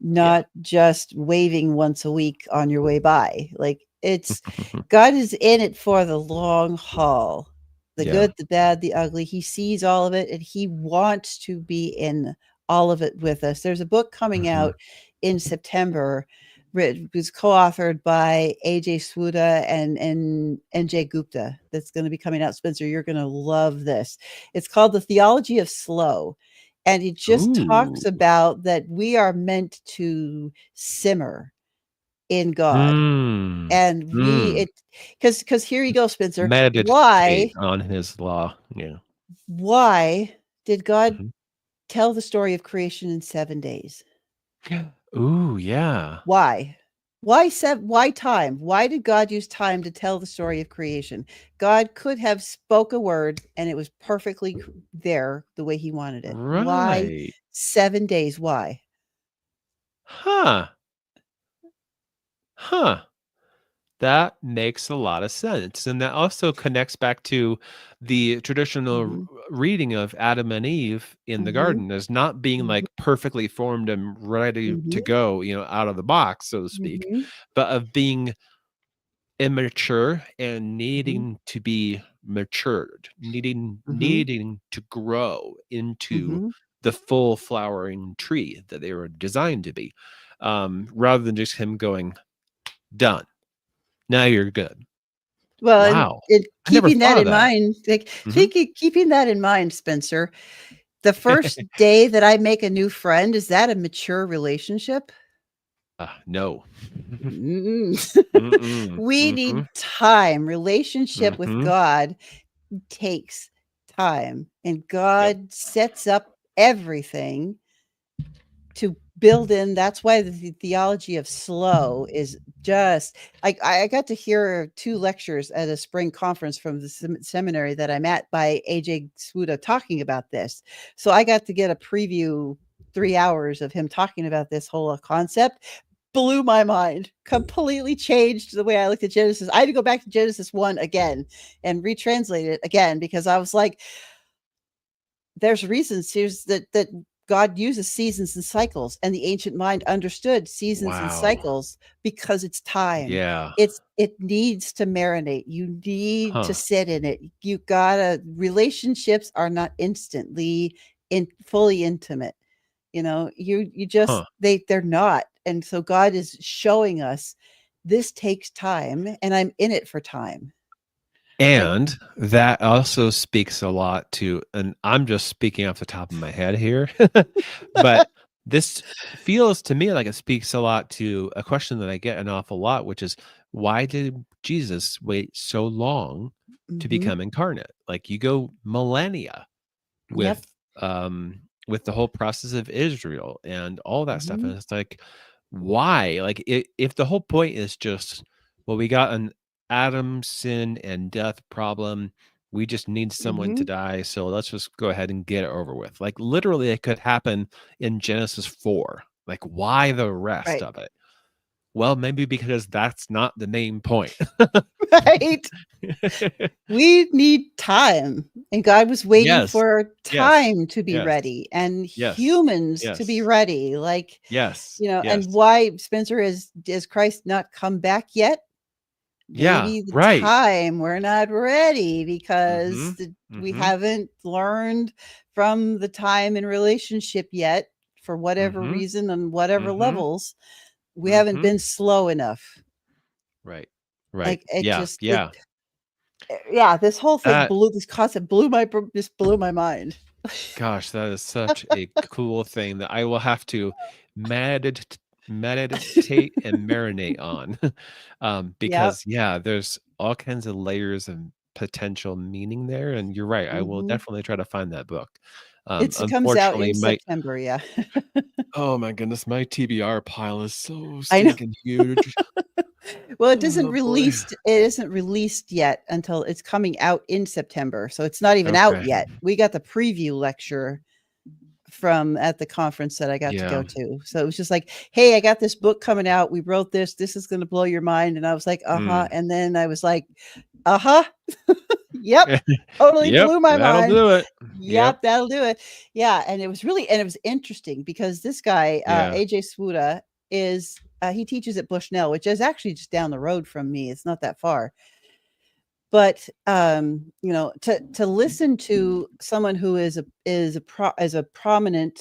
Yeah. not just waving once a week on your way by. Like, it's, God is in it for the long haul. The Yeah. good, the bad, the ugly. He sees all of it, and he wants to be in all of it with us. There's a book coming Mhm. out in September. It was co-authored by AJ Svuda and NJ Gupta. That's going to be coming out. Spencer, you're going to love this. It's called The Theology of Slow. And it just talks Ooh. about that we are meant to simmer in God. Mm. And Mm. because here you go, Spencer. Meditate on his law. Yeah. Why did God Mhm. tell the story of creation in 7 days? Ooh, yeah. Why? Why time? Why did God use time to tell the story of creation? God could have spoke a word and it was perfectly there the way he wanted it. Why Right. 7 days? Why? Huh. Huh. That makes a lot of sense. And that also connects back to the traditional Mhm, reading of Adam and Eve in the mhm, garden as not being mhm, like perfectly formed and ready to mhm, go, out of the box, so to speak, mhm, but of being immature and mhm, needing to be matured, mhm, needing to grow into mhm. the full flowering tree that they were designed to be, rather than just him going, done. Now you're good. Well, and Wow. I never keeping that thought of in that. mind, like, Mhm. keeping that in mind, Spencer, the first day that I make a new friend, is that a mature relationship? No. Mm-mm. Mm-mm. We need Mhm. time. Relationship with Mhm. God takes time, and Yep. God sets up everything to build in. That's why the theology of slow is just I got to hear 2 lectures at a spring conference from the seminary that I'm at by AJ Svuda talking about this. So I got to get a preview 3 hours of him talking about this whole concept. Blew my mind, completely changed the way I looked at Genesis. I had to go back to Genesis 1 again and retranslate it again because I was like, there's reasons here's that God uses seasons and cycles, and the ancient mind understood seasons and Wow. cycles because it's time. Yeah. It needs to marinate. You need to Huh. sit in it. You gotta relationships are not instantly in fully intimate. You just Huh. they're not. And so God is showing us this takes time, and I'm in it for time. Like, And that also speaks a lot to, and I'm just speaking off the top of my head here, but this feels to me like it speaks a lot to a question that I get an awful lot, which is why did Jesus wait so long to mhm, become incarnate? Like you go millennia yep. with the whole process of Israel and all that stuff. And Mhm, it's like, why? Like if the whole point is just, well, we got an Adam sin and death problem. We just need someone to mhm. die. So let's just go ahead and get it over with. Like literally it could happen in Genesis 4. Like why the rest Right. of it? Well, maybe because that's not the main point. Right. We need time, and God was waiting Yes. for Yes. time to be Yes. ready and Yes. humans to be Yes. ready, like, Yes. and Yes. why Spencer is Christ not come back yet? Yeah, Maybe the right. time we're not ready because Mhm. we Mhm. haven't learned from the time in relationship yet for whatever Mhm. reason on whatever Mhm. levels. We haven't Mhm. been slow enough. Right. Right. Like, it Yeah. just it Yeah. yeah, this whole thing That blew this concept just blew my mind. gosh, that is such a cool thing that I will have to meditate and marinate on. Yep. Because yeah, there's all kinds of layers and potential meaning there. And you're right. I will Mhm. definitely try to find that book. It comes out Unfortunately, in my September, yeah. oh my goodness, my TBR pile is so I know. stinking huge. Well, Oh boy. it isn't released yet until it's coming out in September, so it's not even out Okay. yet. We got the preview lecture from at the conference that I got to go Yeah. to. So it was just like, "Hey, I got this book coming out. We wrote this. This is gonna blow your mind." And I was like, "Uh-huh." Mm. And then I was like, "Uh-huh. Yep. Totally Yep, blew my that'll mind. do it. Yep. Yep, that'll do it." Yeah, and it was interesting because this guy, Yeah. AJ Svuda is he teaches at Bushnell, which is actually just down the road from me. It's not that far. But, to listen to someone who is a prominent,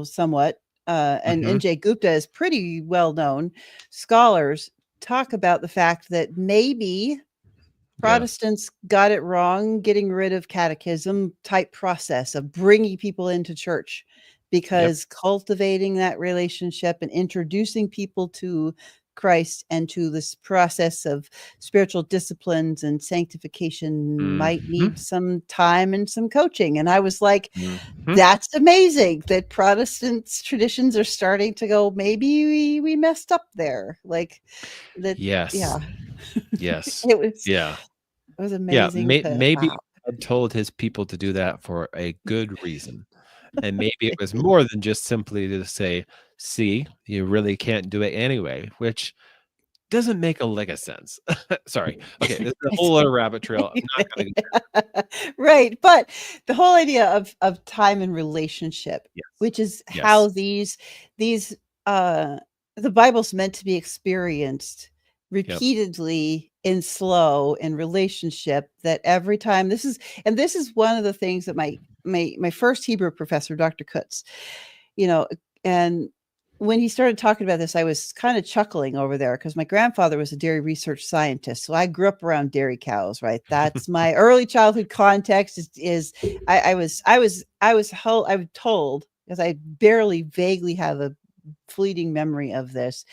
somewhat, and Mhm. NJ Gupta is pretty well known, scholars talk about the fact that maybe Yeah. Protestants got it wrong getting rid of catechism type process of bringing people into church, Yep. because cultivating that relationship and introducing people to Christ and to this process of spiritual disciplines and sanctification might need some time and some coaching. And I was like, that's amazing that Protestant traditions are starting to go, maybe we messed up there. Like that. Yes. Yeah. Yes. It was Yeah. amazing. Maybe Wow. God told his people to do that for a good reason. And maybe it was more than just simply to say, see, you really can't do it anyway, which doesn't make a lick of sense. Sorry. Okay, this is a whole other rabbit trail. I'm not going to go there. Right. But the whole idea of time and relationship, Yes. which is how Yes. these the Bible's meant to be experienced repeatedly in slow in relationship, that every time this is one of the things that my first Hebrew professor, Dr. Kutz, and when he started talking about this, I was kind of chuckling over there because my grandfather was a dairy research scientist. So I grew up around dairy cows, right? That's my early childhood context is I was told, because I barely vaguely have a fleeting memory of this,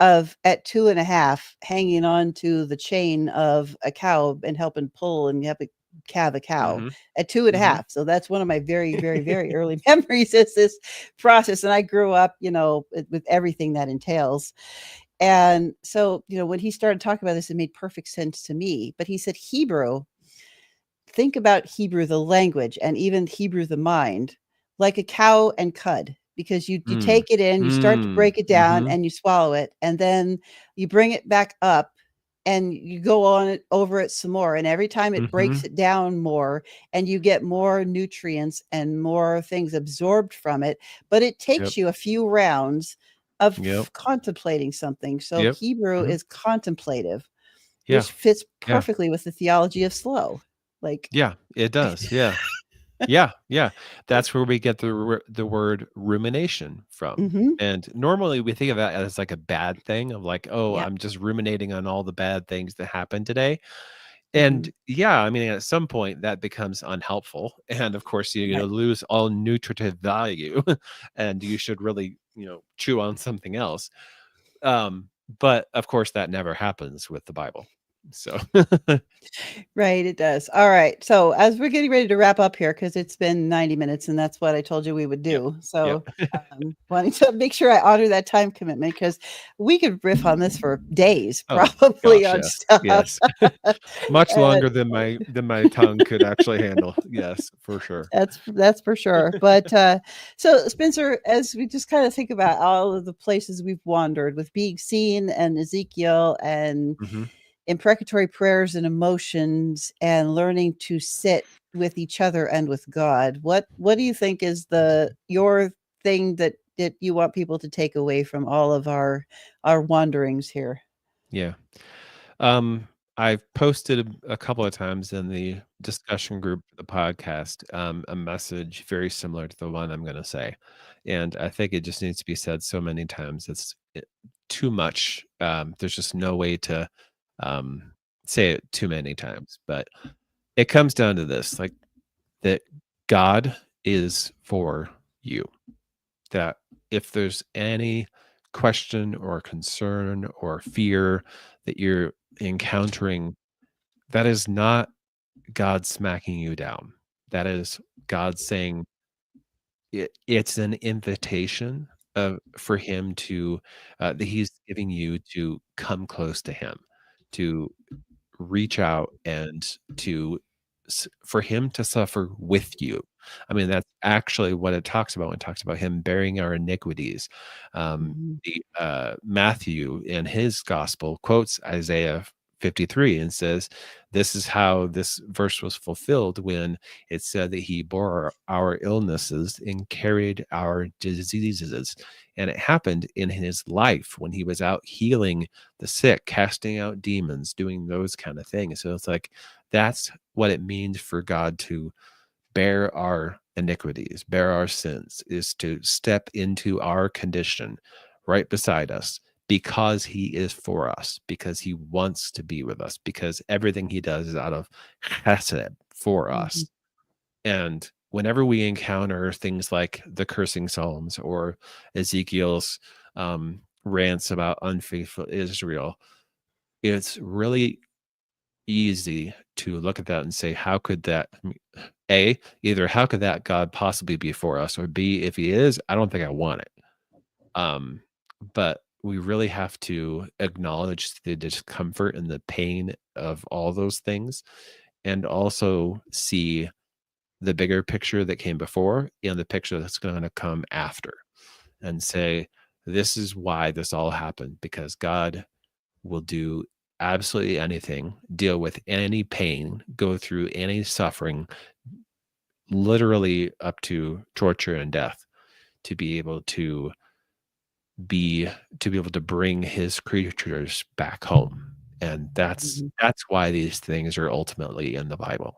of at 2.5 hanging on to the chain of a cow and helping pull and helping calve a cow at 2.5. So that's one of my very, very, very early memories is this process. And I grew up, with everything that entails. And so, when he started talking about this, it made perfect sense to me. But he said, think about Hebrew, the language, and even Hebrew, the mind, like a cow and cud. Because you take it in, you start to break it down, and you swallow it, and then you bring it back up, and you go over it some more. And every time it breaks it down more, and you get more nutrients and more things absorbed from it. But it takes you a few rounds of contemplating something. So Hebrew is contemplative, which fits perfectly with the theology of slow. Yeah, it does. Yeah. Yeah. That's where we get the word rumination from. And normally we think of that as like a bad thing of like, oh, I'm just ruminating on all the bad things that happened today. And I mean, at some point that becomes unhelpful. And of course, you lose all nutritive value and you should really, chew on something else. But of course, that never happens with the Bible. So right, it does. All right. So as we're getting ready to wrap up here, because it's been 90 minutes and that's what I told you we would do. So wanting to make sure I honor that time commitment, because we could riff on this for days, probably on stuff. Yes. Much longer than my tongue could actually handle. Yes, for sure. That's for sure. But so Spencer, as we just kind of think about all of the places we've wandered with being seen and Ezekiel and imprecatory prayers and emotions and learning to sit with each other and with God, what do you think is your thing that you want people to take away from all of our wanderings here? Yeah. I've posted a couple of times in the discussion group of the podcast a message very similar to the one I'm going to say. And I think it just needs to be said so many times. It's too much. There's just no way to say it too many times. But it comes down to this, like that God is for you. That if there's any question or concern or fear that you're encountering, that is not God smacking you down. That is God saying it's an invitation for him to that he's giving you to come close to him, to reach out and for him to suffer with you. I mean, that's actually what it talks about when it talks about him bearing our iniquities. Matthew in his gospel quotes Isaiah 53 and says, this is how this verse was fulfilled when it said that he bore our illnesses and carried our diseases. And it happened in his life when he was out healing the sick, casting out demons, doing those kind of things. So it's like, that's what it means for God to bear our iniquities, bear our sins, is to step into our condition right beside us, because he is for us, because he wants to be with us, because everything he does is out of chesed for us. And whenever we encounter things like the cursing Psalms or Ezekiel's rants about unfaithful Israel, it's really easy to look at that and say, how could that, A, either how could that God possibly be for us? Or B, if he is, I don't think I want it. But we really have to acknowledge the discomfort and the pain of all those things, and also see the bigger picture that came before and the picture that's going to come after, and say, this is why this all happened, because God will do absolutely anything, deal with any pain, go through any suffering, literally up to torture and death, to be able to bring his creatures back home. And that's why these things are ultimately in the Bible.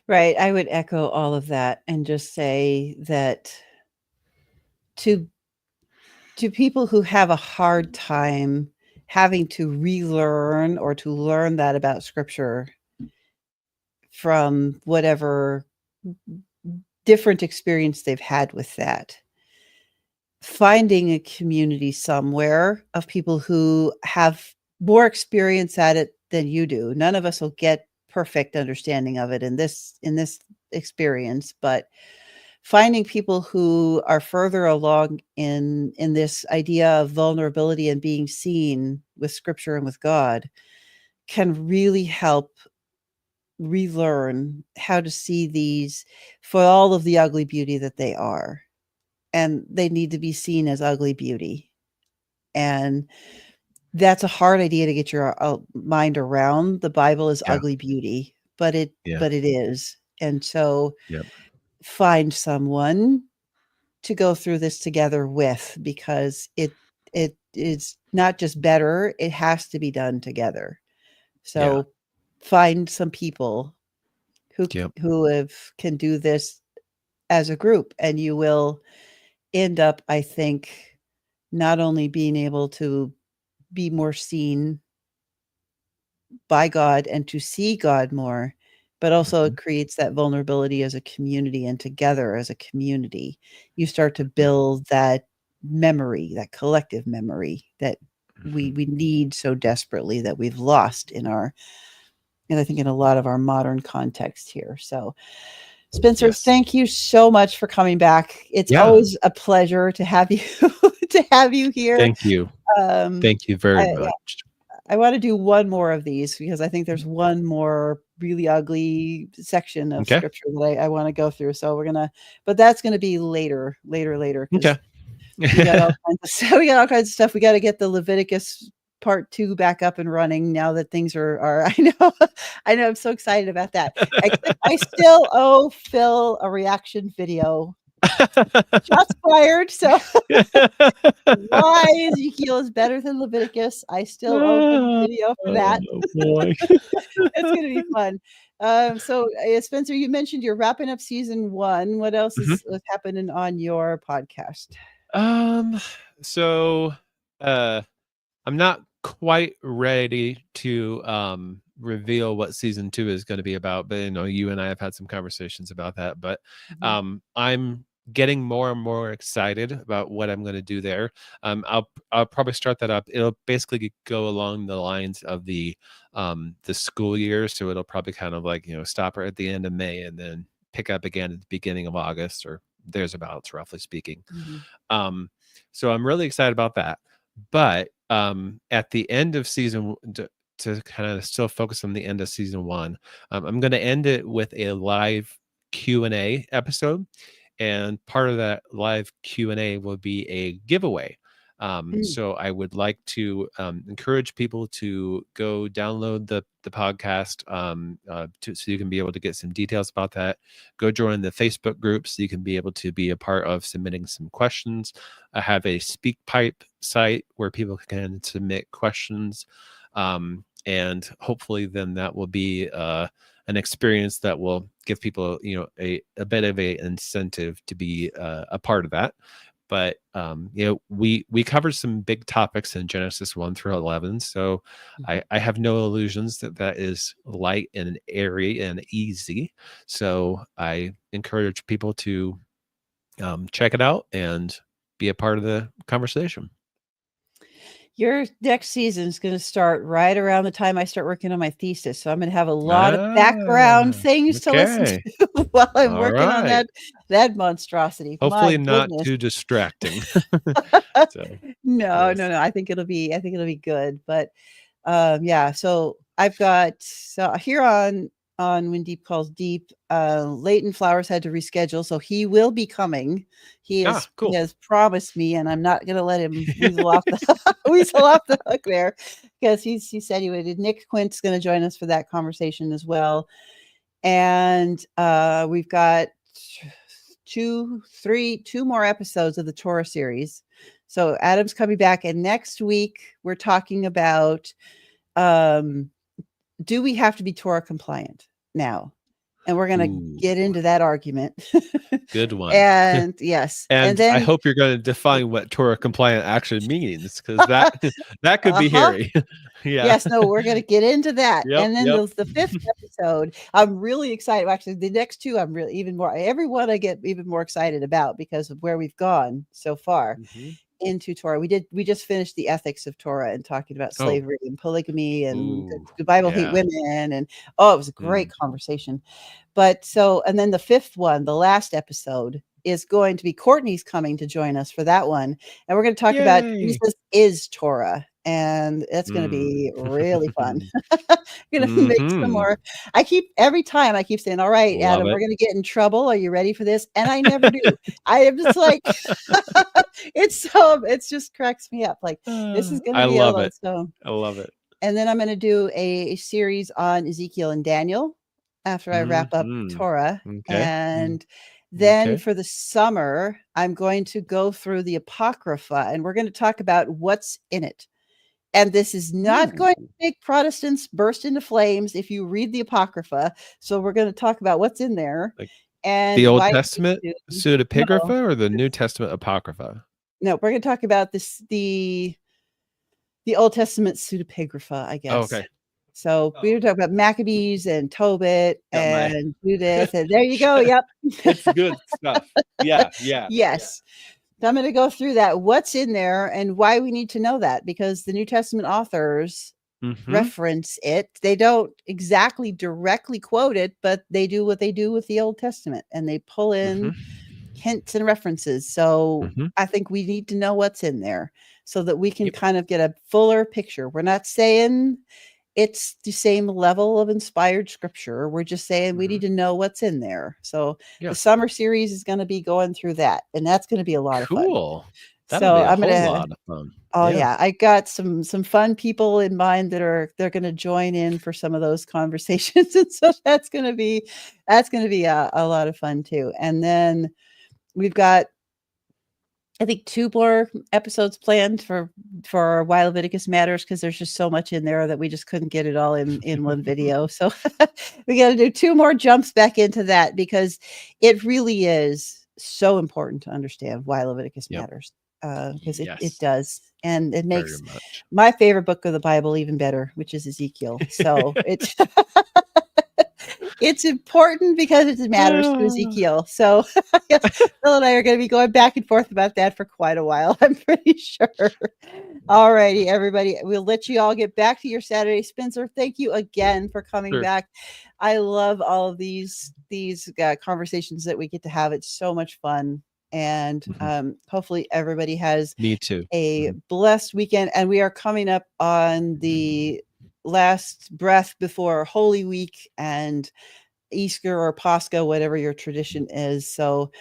Right. I would echo all of that and just say that to people who have a hard time having to relearn or to learn that about scripture from whatever different experience they've had with that, finding a community somewhere of people who have more experience at it than you do. None of us will get perfect understanding of it in this experience, but finding people who are further along in this idea of vulnerability and being seen with scripture and with God can really help relearn how to see these for all of the ugly beauty that they are. And they need to be seen as ugly beauty. And that's a hard idea to get your mind around. The Bible is ugly beauty, but it is. And so find someone to go through this together with, because it is not just better, it has to be done together. So find some people who can do this as a group, and you will end up, I think, not only being able to be more seen by God and to see God more, but also it creates that vulnerability as a community, and together as a community, you start to build that memory, that collective memory that we need so desperately, that we've lost and I think in a lot of our modern context here. So Spencer, thank you so much for coming back. It's always a pleasure to have you here. Thank you. Thank you very much. I want to do one more of these, because I think there's one more really ugly section of scripture that I want to go through. So but that's going to be later. Okay. We got all kinds of stuff. We got to get the Leviticus part 2 back up and running now that things are I know I'm so excited about that. I still owe Phil a reaction video. Shots fired. So why Ezekiel is better than Leviticus, I still owe a video for that. Boy. It's gonna be fun. So Spencer, you mentioned you're wrapping up season 1. What else is happening on your podcast? So I'm not quite ready to reveal what season 2 is going to be about, but you and I have had some conversations about that. But I'm getting more and more excited about what I'm going to do there. I'll probably start that up. It'll basically go along the lines of the school year, so it'll probably kind of like stop at the end of May and then pick up again at the beginning of August, or thereabouts, roughly speaking. So I'm really excited about that. But at the end of season, to kind of still focus on the end of season 1, I'm going to end it with a live Q&A episode, and part of that live Q&A will be a giveaway. So I would like to encourage people to go download the podcast so you can be able to get some details about that. Go join the Facebook group so you can be able to be a part of submitting some questions. I have a SpeakPipe site where people can submit questions, and hopefully then that will be an experience that will give people a bit of a incentive to be a part of that. But we covered some big topics in Genesis 1 through 11, so I have no illusions that is light and airy and easy. So I encourage people to check it out and be a part of the conversation. Your next season is going to start right around the time I start working on my thesis. So I'm going to have a lot of background things to listen Okay. to while I'm All working on right. that monstrosity. Hopefully My not goodness. too distracting. So, No, yes. no, no. I think it'll be good. But yeah, so I've got here on When Deep Calls Deep, Leighton Flowers had to reschedule, so he will be coming. He Cool. has promised me, and I'm not gonna let him weasel off the weasel off the hook there, because he said he would. Nick Quint's gonna join us for that conversation as well. And we've got two more episodes of the Torah series. So Adam's coming back, and next week we're talking about do we have to be Torah compliant now? And we're going to get into that argument. Good one. And yes. And then I hope you're going to define what Torah compliant actually means, because that could be hairy. Yeah. Yes, no, we're going to get into that. Yep, And then the fifth episode, I'm really excited. Actually, the next two, I'm really even more. Everyone I get even more excited about because of where we've gone so far into Torah. We just finished the ethics of Torah and talking about slavery and polygamy and the Bible hate women, and it was a great conversation. But and then the fifth one, the last episode, is going to be Courtney's coming to join us for that one, and we're going to talk about Jesus is Torah. And that's going to be really fun. Going to make some more. Every time I keep saying, all right, Adam, we're going to get in trouble. Are you ready for this? And I never do. I am just like, it just cracks me up. Like, this is going to be I love it. I love it. And then I'm going to do a series on Ezekiel and Daniel after I wrap up Torah. And then for the summer, I'm going to go through the Apocrypha, and we're going to talk about what's in it. And this is not going to make Protestants burst into flames if you read the Apocrypha. So we're going to talk about what's in there. And the Old Testament pseudepigrapha or the New Testament Apocrypha? No, we're going to talk about the Old Testament pseudepigrapha, I guess. Okay. So we were talking about Maccabees and Tobit and Judith, and there you go. Yep. It's good stuff. Yeah. Yes. Yeah. So I'm going to go through that, what's in there and why we need to know that, because the New Testament authors reference it. They don't exactly directly quote it, but they do what they do with the Old Testament, and they pull in hints and references. So I think we need to know what's in there so that we can kind of get a fuller picture. We're not saying it's the same level of inspired scripture. We're just saying we need to know what's in there. So the summer series is going to be going through that, and that's going to be a lot of fun. Cool. So I'm going to. Lot of fun. Oh yeah, I got some fun people in mind they're going to join in for some of those conversations, and so that's going to be a lot of fun too. And then we've got, I think, 2 more episodes planned for Why Leviticus Matters, because there's just so much in there that we just couldn't get it all in one video. So we got to do 2 more jumps back into that, because it really is so important to understand why Leviticus matters, because it does. And it makes my favorite book of the Bible even better, which is Ezekiel. So it's it's important because it matters to Ezekiel. So yes, Phil and I are going to be going back and forth about that for quite a while, I'm pretty sure. All righty, everybody. We'll let you all get back to your Saturday. Spencer, thank you again for coming back. I love all of these conversations that we get to have. It's so much fun. And hopefully everybody has a blessed weekend. And we are coming up on the last breath before Holy Week and Easter or Pascha, whatever your tradition is. So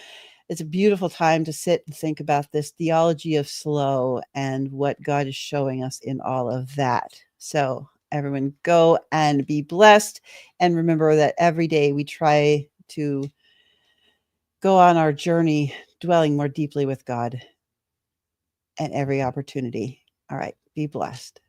it's a beautiful time to sit and think about this theology of slow and what God is showing us in all of that. So everyone, go and be blessed. And remember that every day we try to go on our journey, dwelling more deeply with God at every opportunity. All right. Be blessed.